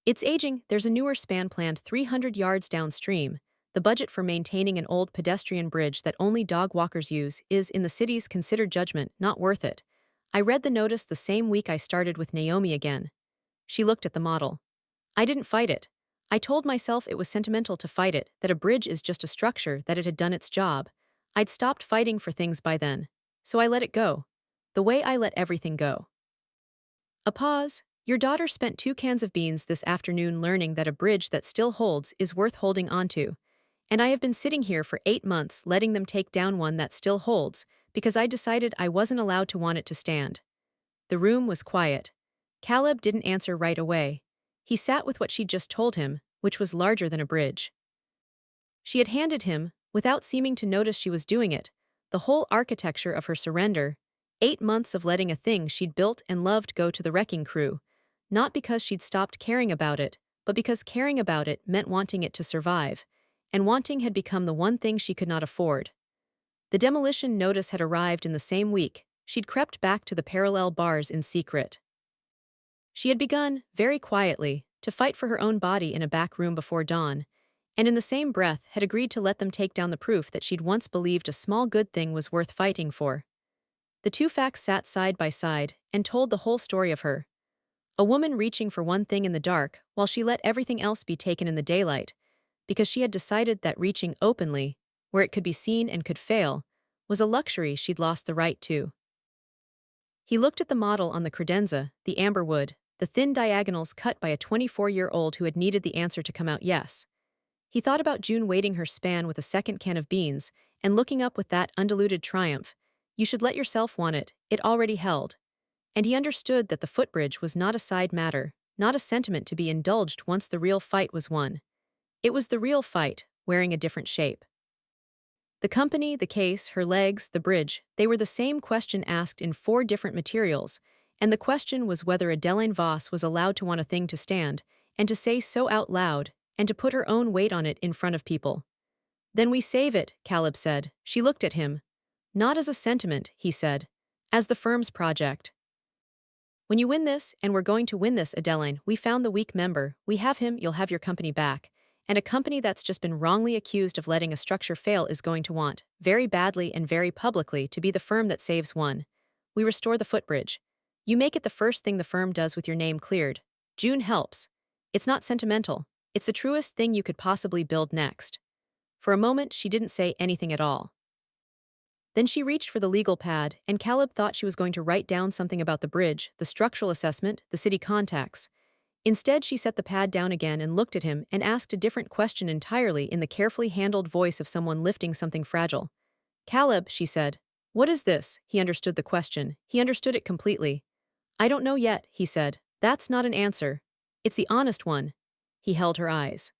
It's aging, there's a newer span planned 300 yards downstream. The budget for maintaining an old pedestrian bridge that only dog walkers use is, in the city's considered judgment, not worth it. I read the notice the same week I started with Naomi again. She looked at the model. I didn't fight it. I told myself it was sentimental to fight it, that a bridge is just a structure, that it had done its job. I'd stopped fighting for things by then. So I let it go. The way I let everything go. A pause. Your daughter spent 2 cans of beans this afternoon learning that a bridge that still holds is worth holding onto. And I have been sitting here for 8 months letting them take down one that still holds, because I decided I wasn't allowed to want it to stand. The room was quiet. Caleb didn't answer right away. He sat with what she'd just told him, which was larger than a bridge. She had handed him, without seeming to notice she was doing it, the whole architecture of her surrender, 8 months of letting a thing she'd built and loved go to the wrecking crew, not because she'd stopped caring about it, but because caring about it meant wanting it to survive, and wanting had become the one thing she could not afford. The demolition notice had arrived in the same week. She'd crept back to the parallel bars in secret. She had begun, very quietly, to fight for her own body in a back room before dawn, and in the same breath had agreed to let them take down the proof that she'd once believed a small good thing was worth fighting for. The 2 facts sat side by side and told the whole story of her. A woman reaching for one thing in the dark while she let everything else be taken in the daylight, because she had decided that reaching openly, where it could be seen and could fail, was a luxury she'd lost the right to. He looked at the model on the credenza, the amber wood, the thin diagonals cut by a 24-year-old who had needed the answer to come out yes. He thought about June waiting her span with a second can of beans and looking up with that undiluted triumph. You should let yourself want it, it already held. And he understood that the footbridge was not a side matter, not a sentiment to be indulged once the real fight was won. It was the real fight, wearing a different shape. The company, the case, her legs, the bridge, they were the same question asked in 4 different materials, and the question was whether Adeline Voss was allowed to want a thing to stand, and to say so out loud, and to put her own weight on it in front of people. Then we save it, Caleb said. She looked at him. Not as a sentiment, he said. As the firm's project. When you win this, and we're going to win this, Adeline, we found the weak member, we have him, you'll have your company back. And a company that's just been wrongly accused of letting a structure fail is going to want, very badly and very publicly, to be the firm that saves one. We restore the footbridge. You make it the first thing the firm does with your name cleared. June helps. It's not sentimental. It's the truest thing you could possibly build next. For a moment, she didn't say anything at all. Then she reached for the legal pad, and Caleb thought she was going to write down something about the bridge, the structural assessment, the city contacts. Instead, she set the pad down again and looked at him and asked a different question entirely in the carefully handled voice of someone lifting something fragile. Caleb, she said. What is this? He understood the question. He understood it completely. I don't know yet, he said. That's not an answer. It's the honest one. He held her eyes.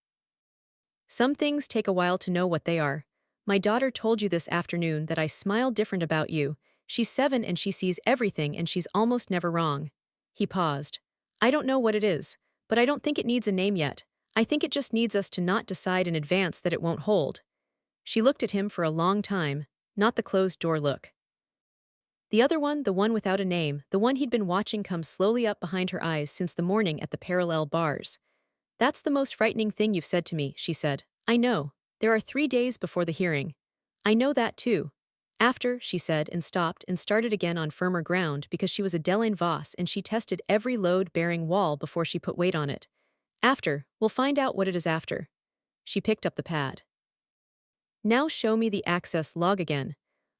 Some things take a while to know what they are. My daughter told you this afternoon that I smile different about you. She's 7 and she sees everything and she's almost never wrong. He paused. I don't know what it is, but I don't think it needs a name yet. I think it just needs us to not decide in advance that it won't hold. She looked at him for a long time, not the closed-door look. The other one, the one without a name, the one he'd been watching come slowly up behind her eyes since the morning at the parallel bars. That's the most frightening thing you've said to me, she said. I know. There are 3 days before the hearing. I know that too. After, she said, and stopped and started again on firmer ground because she was Adeline Voss and she tested every load-bearing wall before she put weight on it. After, we'll find out what it is after. She picked up the pad. Now show me the access log again.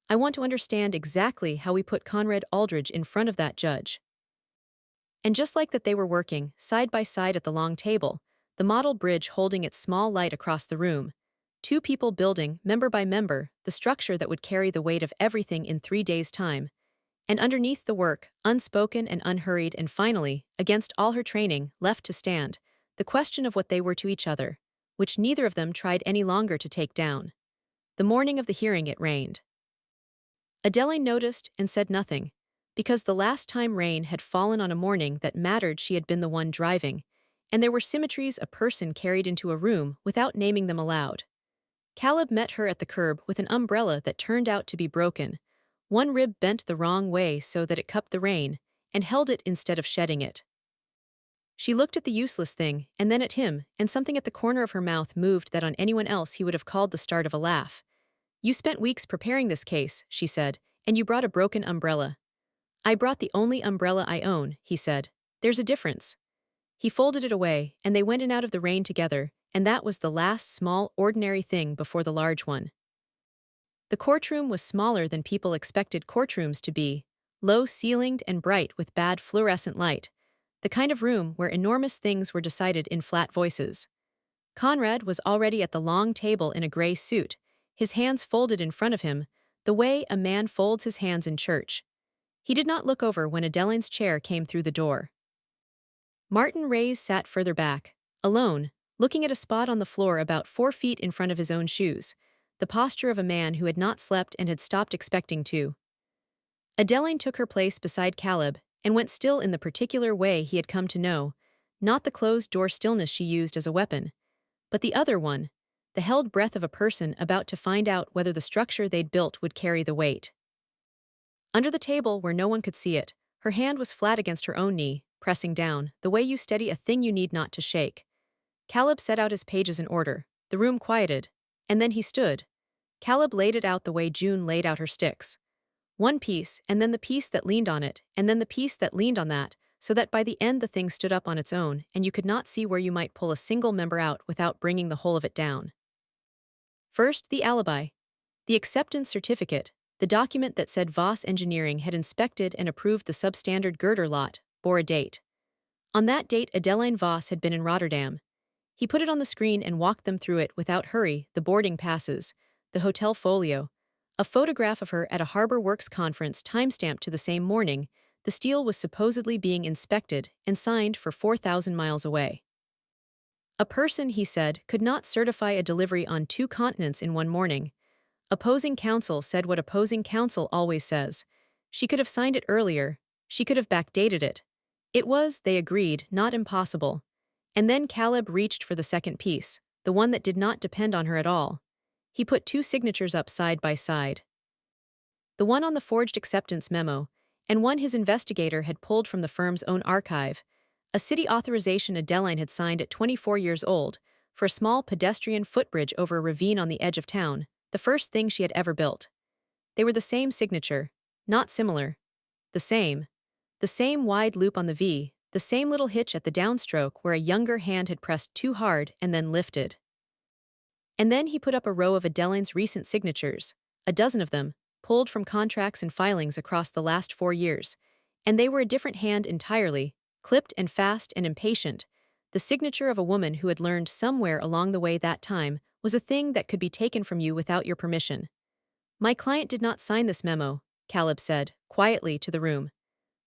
I want to understand exactly how we put Conrad Aldridge in front of that judge. And just like that they were working, side by side at the long table, the model bridge holding its small light across the room, 2 people building, member by member, the structure that would carry the weight of everything in 3 days' time. And underneath the work, unspoken and unhurried and finally, against all her training, left to stand, the question of what they were to each other, which neither of them tried any longer to take down. The morning of the hearing it rained. Adeline noticed and said nothing, because the last time rain had fallen on a morning that mattered she had been the one driving, and there were symmetries a person carried into a room without naming them aloud. Caleb met her at the curb with an umbrella that turned out to be broken. One rib bent the wrong way so that it cupped the rain, and held it instead of shedding it. She looked at the useless thing, and then at him, and something at the corner of her mouth moved that on anyone else he would have called the start of a laugh. You spent weeks preparing this case, she said, and you brought a broken umbrella. I brought the only umbrella I own, he said. There's a difference. He folded it away, and they went in out of the rain together, and that was the last small, ordinary thing before the large one. The courtroom was smaller than people expected courtrooms to be, low-ceilinged and bright with bad fluorescent light, the kind of room where enormous things were decided in flat voices. Conrad was already at the long table in a gray suit, his hands folded in front of him, the way a man folds his hands in church. He did not look over when Adeline's chair came through the door. Martin Reyes sat further back, alone, looking at a spot on the floor about 4 feet in front of his own shoes, the posture of a man who had not slept and had stopped expecting to. Adeline took her place beside Caleb and went still in the particular way he had come to know, not the closed-door stillness she used as a weapon, but the other one, the held breath of a person about to find out whether the structure they'd built would carry the weight. Under the table where no one could see it, her hand was flat against her own knee, pressing down, the way you steady a thing you need not to shake. Caleb set out his pages in order, the room quieted, and then he stood. Caleb laid it out the way June laid out her sticks. One piece, and then the piece that leaned on it, and then the piece that leaned on that, so that by the end the thing stood up on its own, and you could not see where you might pull a single member out without bringing the whole of it down. First, the alibi. The acceptance certificate, the document that said Voss Engineering had inspected and approved the substandard girder lot, bore a date. On that date, Adeline Voss had been in Rotterdam. He put it on the screen and walked them through it without hurry, the boarding passes, the hotel folio, a photograph of her at a Harbor Works conference timestamped to the same morning. The steel was supposedly being inspected and signed for 4,000 miles away. A person, he said, could not certify a delivery on 2 continents in one morning. Opposing counsel said what opposing counsel always says. She could have signed it earlier. She could have backdated it. It was, they agreed, not impossible. And then Caleb reached for the second piece, the one that did not depend on her at all. He put 2 signatures up side by side. The one on the forged acceptance memo, and one his investigator had pulled from the firm's own archive, a city authorization Adeline had signed at 24 years old, for a small pedestrian footbridge over a ravine on the edge of town, the first thing she had ever built. They were the same signature, not similar. The same wide loop on the V, the same little hitch at the downstroke where a younger hand had pressed too hard and then lifted. And then he put up a row of Adeline's recent signatures, a dozen of them, pulled from contracts and filings across the last 4 years, and they were a different hand entirely, clipped and fast and impatient, The signature of a woman who had learned somewhere along the way that time was a thing that could be taken from you without your permission. My client did not sign this memo, Caleb said, quietly to the room.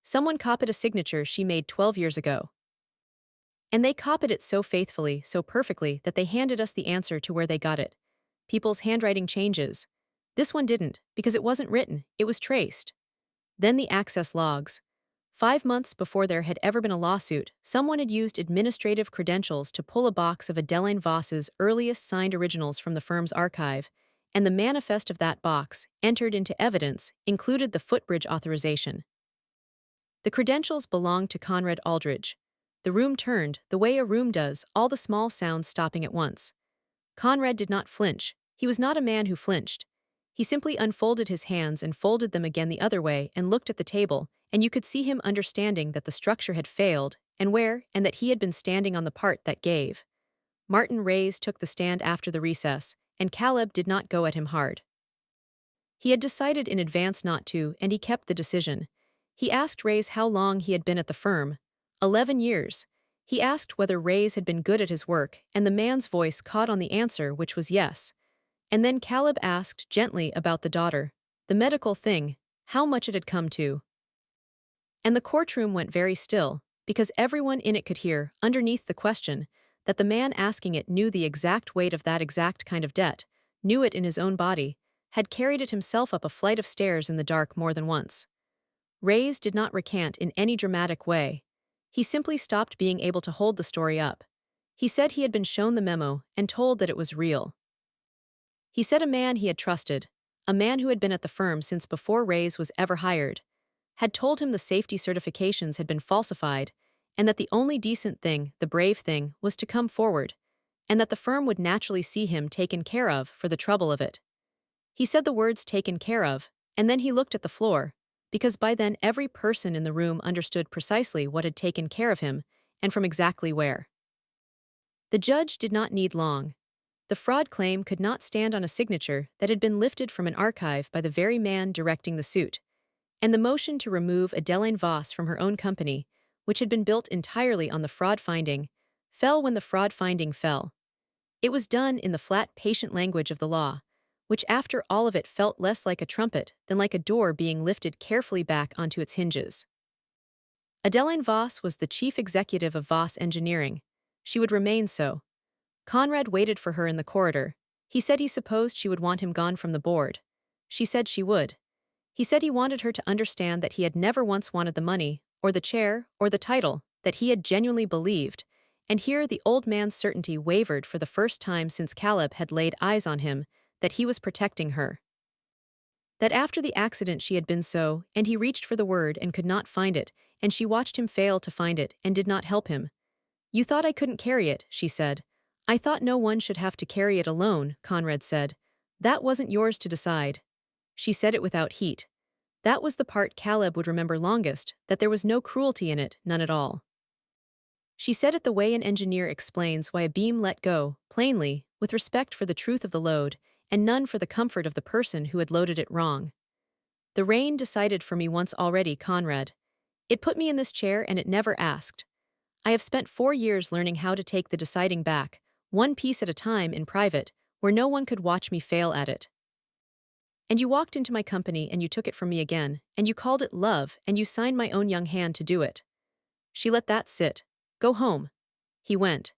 Someone copied a signature she made 12 years ago. And they copied it so faithfully, so perfectly, that they handed us the answer to where they got it. People's handwriting changes. This one didn't, because it wasn't written, it was traced. Then the access logs. 5 months before there had ever been a lawsuit, someone had used administrative credentials to pull a box of Adeline Voss's earliest signed originals from the firm's archive, and the manifest of that box, entered into evidence, included the footbridge authorization. The credentials belonged to Conrad Aldridge. The room turned, the way a room does, all the small sounds stopping at once. Conrad did not flinch. He was not a man who flinched. He simply unfolded his hands and folded them again the other way and looked at the table, and you could see him understanding that the structure had failed, and that he had been standing on the part that gave. Martin Reyes took the stand after the recess, and Caleb did not go at him hard. He had decided in advance not to, and he kept the decision. He asked Reyes how long he had been at the firm. 11 years. He asked whether Reyes had been good at his work, and the man's voice caught on the answer, which was yes. And then Caleb asked gently about the daughter, the medical thing, how much it had come to. And the courtroom went very still, because everyone in it could hear, underneath the question, that the man asking it knew the exact weight of that exact kind of debt, knew it in his own body, had carried it himself up a flight of stairs in the dark more than once. Reyes did not recant in any dramatic way. He simply stopped being able to hold the story up. He said he had been shown the memo and told that it was real. He said a man he had trusted, a man who had been at the firm since before Reyes was ever hired, had told him the safety certifications had been falsified, and that the only decent thing, the brave thing, was to come forward, and that the firm would naturally see him taken care of for the trouble of it. He said the words taken care of, and then he looked at the floor, because by then every person in the room understood precisely what had taken care of him, and from exactly where. The judge did not need long. The fraud claim could not stand on a signature that had been lifted from an archive by the very man directing the suit, and the motion to remove Adeline Voss from her own company, which had been built entirely on the fraud finding, fell when the fraud finding fell. It was done in the flat, patient language of the law, which after all of it felt less like a trumpet than like a door being lifted carefully back onto its hinges. Adeline Voss was the chief executive of Voss Engineering. She would remain so. Conrad waited for her in the corridor. He said he supposed she would want him gone from the board. She said she would. He said he wanted her to understand that he had never once wanted the money, or the chair, or the title, that he had genuinely believed, and here the old man's certainty wavered for the first time since Caleb had laid eyes on him, that he was protecting her. That after the accident she had been so, and he reached for the word and could not find it, and she watched him fail to find it and did not help him. You thought I couldn't carry it, she said. I thought no one should have to carry it alone, Conrad said. That wasn't yours to decide. She said it without heat. That was the part Caleb would remember longest, that there was no cruelty in it, none at all. She said it the way an engineer explains why a beam let go, plainly, with respect for the truth of the load, and none for the comfort of the person who had loaded it wrong. The rain decided for me once already, Conrad. It put me in this chair and it never asked. I have spent 4 years learning how to take the deciding back, one piece at a time in private, where no one could watch me fail at it. And you walked into my company and you took it from me again, and you called it love, and you signed my own young hand to do it. She let that sit. Go home. He went.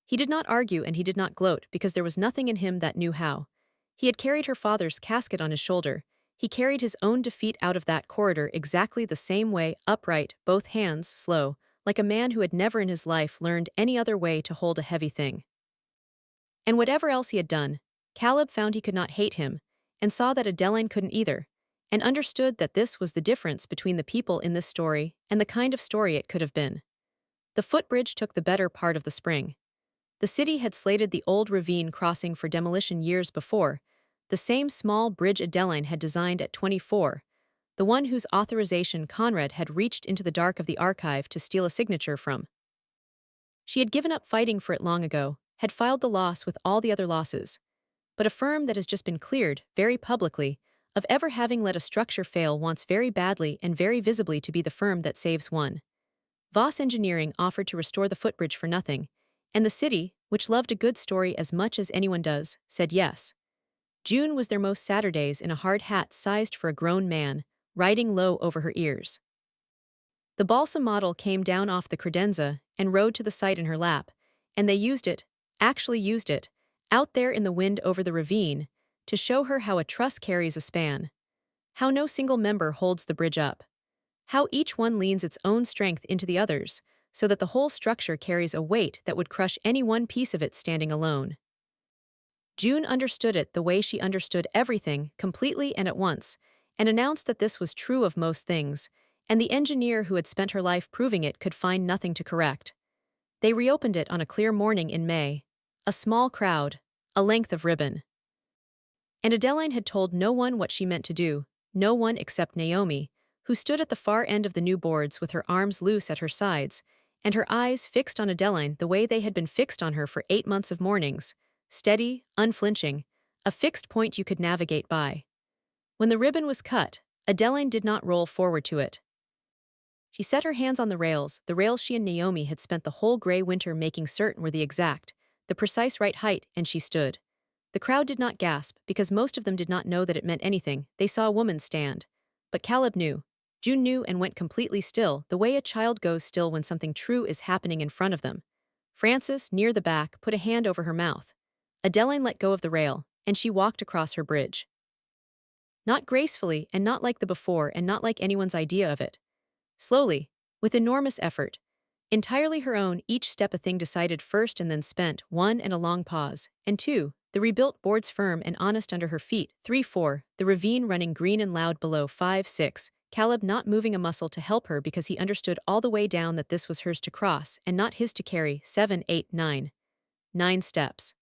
He did not argue and he did not gloat because there was nothing in him that knew how. He had carried her father's casket on his shoulder. He carried his own defeat out of that corridor exactly the same way, upright, both hands slow, like a man who had never in his life learned any other way to hold a heavy thing. And whatever else he had done, Caleb found he could not hate him, and saw that Adeline couldn't either, and understood that this was the difference between the people in this story and the kind of story it could have been. The footbridge took the better part of the spring. The city had slated the old ravine crossing for demolition years before, the same small bridge Adeline had designed at 24, the one whose authorization Conrad had reached into the dark of the archive to steal a signature from. She had given up fighting for it long ago, had filed the loss with all the other losses. But a firm that has just been cleared, very publicly, of ever having let a structure fail wants very badly and very visibly to be the firm that saves one. Voss Engineering offered to restore the footbridge for nothing, And the city, which loved a good story as much as anyone does, said yes. June was their most Saturdays in a hard hat sized for a grown man, riding low over her ears. The balsa model came down off the credenza and rode to the site in her lap, and they actually used it, out there in the wind over the ravine, to show her how a truss carries a span, how no single member holds the bridge up, how each one leans its own strength into the others, so that the whole structure carries a weight that would crush any one piece of it standing alone. June understood it the way she understood everything, completely and at once, and announced that this was true of most things, and the engineer who had spent her life proving it could find nothing to correct. They reopened it on a clear morning in May. A small crowd, a length of ribbon. And Adeline had told no one what she meant to do, no one except Naomi, who stood at the far end of the new boards with her arms loose at her sides, and her eyes fixed on Adeline the way they had been fixed on her for 8 months of mornings, steady, unflinching, a fixed point you could navigate by. When the ribbon was cut, Adeline did not roll forward to it. She set her hands on the rails she and Naomi had spent the whole gray winter making certain were the precise right height, and she stood. The crowd did not gasp, because most of them did not know that it meant anything. They saw a woman stand. But Caleb knew. June knew and went completely still, the way a child goes still when something true is happening in front of them. Frances, near the back, put a hand over her mouth. Adeline let go of the rail, and she walked across her bridge. Not gracefully, and not like the before, and not like anyone's idea of it. Slowly, with enormous effort. Entirely her own, each step a thing decided first and then spent, 1 and a long pause, and 2, the rebuilt boards firm and honest under her feet, 3, 4, the ravine running green and loud below, 5, 6, Caleb not moving a muscle to help her because he understood all the way down that this was hers to cross and not his to carry, 7, 8, 9. 9 steps.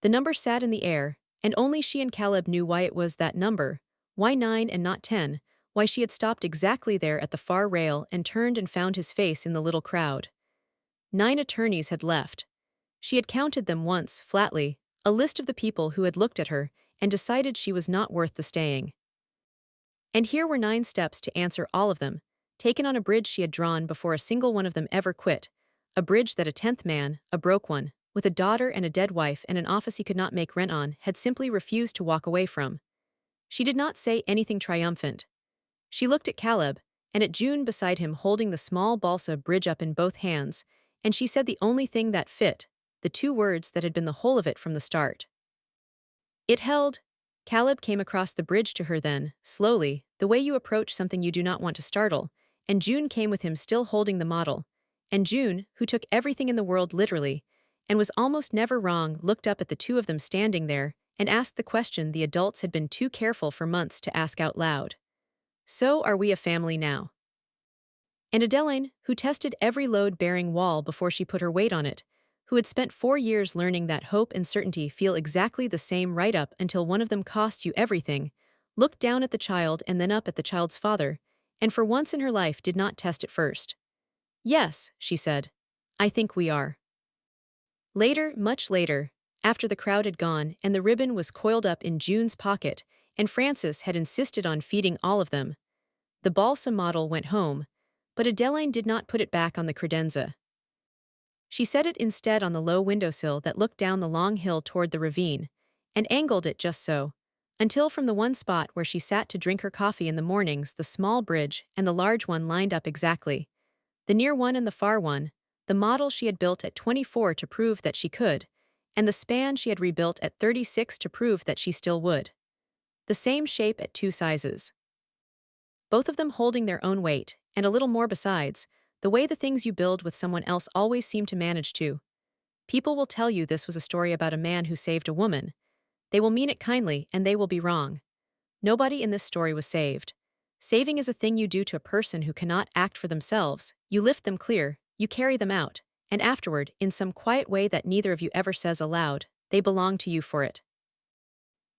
The number sat in the air, and only she and Caleb knew why it was that number, why 9 and not 10, why she had stopped exactly there at the far rail and turned and found his face in the little crowd. 9 attorneys had left. She had counted them once, flatly, a list of the people who had looked at her and decided she was not worth the staying. And here were 9 steps to answer all of them, taken on a bridge she had drawn before a single one of them ever quit, a bridge that a 10th man, a broke one, with a daughter and a dead wife and an office he could not make rent on, had simply refused to walk away from. She did not say anything triumphant. She looked at Caleb, and at June beside him holding the small balsa bridge up in both hands, and she said the only thing that fit, the 2 words that had been the whole of it from the start. It held. Caleb came across the bridge to her then, slowly, the way you approach something you do not want to startle, and June came with him still holding the model. And June, who took everything in the world literally, and was almost never wrong, looked up at the 2 of them standing there, and asked the question the adults had been too careful for months to ask out loud. So are we a family now? And Adeline, who tested every load-bearing wall before she put her weight on it, who had spent 4 years learning that hope and certainty feel exactly the same right up until one of them costs you everything, looked down at the child and then up at the child's father, and for once in her life did not test it first. Yes, she said. I think we are. Later, much later, after the crowd had gone and the ribbon was coiled up in June's pocket, and Frances had insisted on feeding all of them, the balsa model went home, but Adeline did not put it back on the credenza. She set it instead on the low windowsill that looked down the long hill toward the ravine, and angled it just so, until from the one spot where she sat to drink her coffee in the mornings the small bridge and the large one lined up exactly. The near one and the far one, the model she had built at 24 to prove that she could, and the span she had rebuilt at 36 to prove that she still would. The same shape at 2 sizes. Both of them holding their own weight, and a little more besides, the way the things you build with someone else always seem to manage to. People will tell you this was a story about a man who saved a woman. They will mean it kindly, and they will be wrong. Nobody in this story was saved. Saving is a thing you do to a person who cannot act for themselves. You lift them clear, you carry them out, and afterward, in some quiet way that neither of you ever says aloud, they belong to you for it.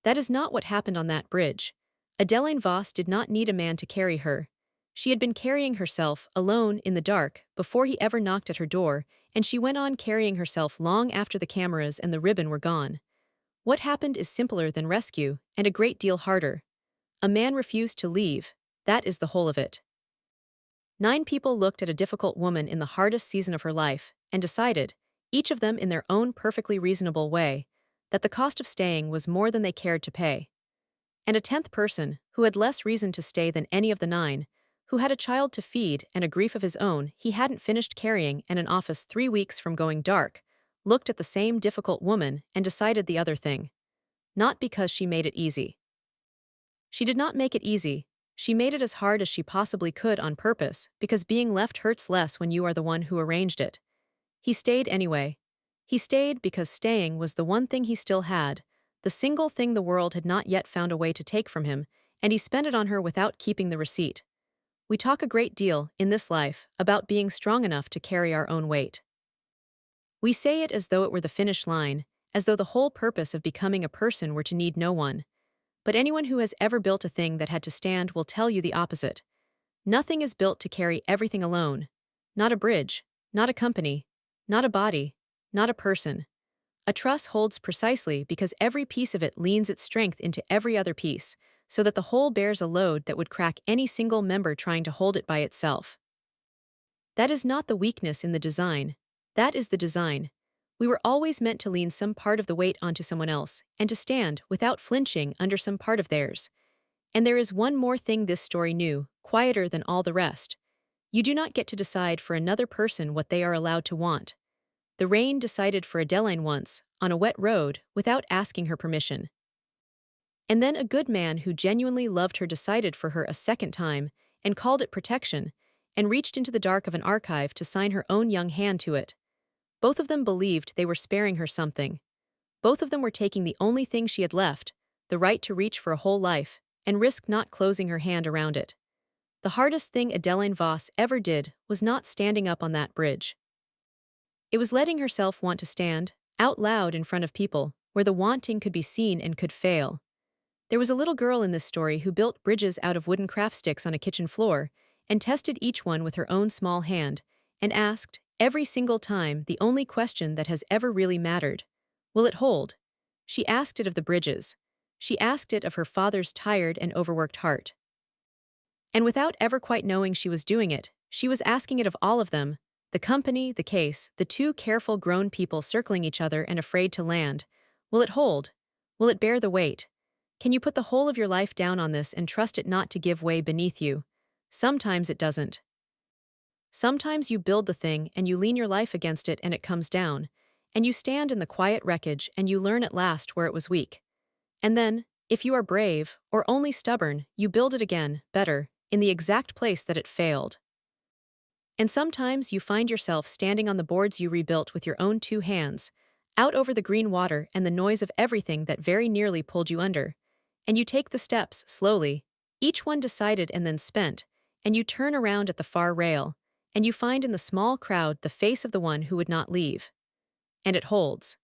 That is not what happened on that bridge. Adeline Voss did not need a man to carry her. She had been carrying herself, alone, in the dark, before he ever knocked at her door, and she went on carrying herself long after the cameras and the ribbon were gone. What happened is simpler than rescue, and a great deal harder. A man refused to leave. That is the whole of it. 9 people looked at a difficult woman in the hardest season of her life, and decided, each of them in their own perfectly reasonable way, that the cost of staying was more than they cared to pay. And a tenth person, who had less reason to stay than any of the nine, who had a child to feed and a grief of his own he hadn't finished carrying and an office 3 weeks from going dark, looked at the same difficult woman and decided the other thing. Not because she made it easy. She did not make it easy, she made it as hard as she possibly could on purpose, because being left hurts less when you are the one who arranged it. He stayed anyway. He stayed because staying was the one thing he still had, the single thing the world had not yet found a way to take from him, and he spent it on her without keeping the receipt. We talk a great deal, in this life, about being strong enough to carry our own weight. We say it as though it were the finish line, as though the whole purpose of becoming a person were to need no one. But anyone who has ever built a thing that had to stand will tell you the opposite. Nothing is built to carry everything alone. Not a bridge, not a company, not a body, not a person. A truss holds precisely because every piece of it leans its strength into every other piece, so that the whole bears a load that would crack any single member trying to hold it by itself. That is not the weakness in the design. That is the design. We were always meant to lean some part of the weight onto someone else, and to stand, without flinching, under some part of theirs. And there is one more thing this story knew, quieter than all the rest. You do not get to decide for another person what they are allowed to want. The rain decided for Adeline once, on a wet road, without asking her permission. And then a good man who genuinely loved her decided for her a second time, and called it protection, and reached into the dark of an archive to sign her own young hand to it. Both of them believed they were sparing her something. Both of them were taking the only thing she had left, the right to reach for a whole life, and risk not closing her hand around it. The hardest thing Adeline Voss ever did was not standing up on that bridge. It was letting herself want to stand, out loud in front of people, where the wanting could be seen and could fail. There was a little girl in this story who built bridges out of wooden craft sticks on a kitchen floor, and tested each one with her own small hand, and asked, every single time, the only question that has ever really mattered. Will it hold? She asked it of the bridges. She asked it of her father's tired and overworked heart. And without ever quite knowing she was doing it, she was asking it of all of them, the company, the case, the two careful grown people circling each other and afraid to land. Will it hold? Will it bear the weight? Can you put the whole of your life down on this and trust it not to give way beneath you? Sometimes it doesn't. Sometimes you build the thing and you lean your life against it and it comes down, and you stand in the quiet wreckage and you learn at last where it was weak. And then, if you are brave, or only stubborn, you build it again, better, in the exact place that it failed. And sometimes you find yourself standing on the boards you rebuilt with your own two hands, out over the green water and the noise of everything that very nearly pulled you under. And you take the steps, slowly, each one decided and then spent, and you turn around at the far rail, and you find in the small crowd the face of the one who would not leave. And it holds.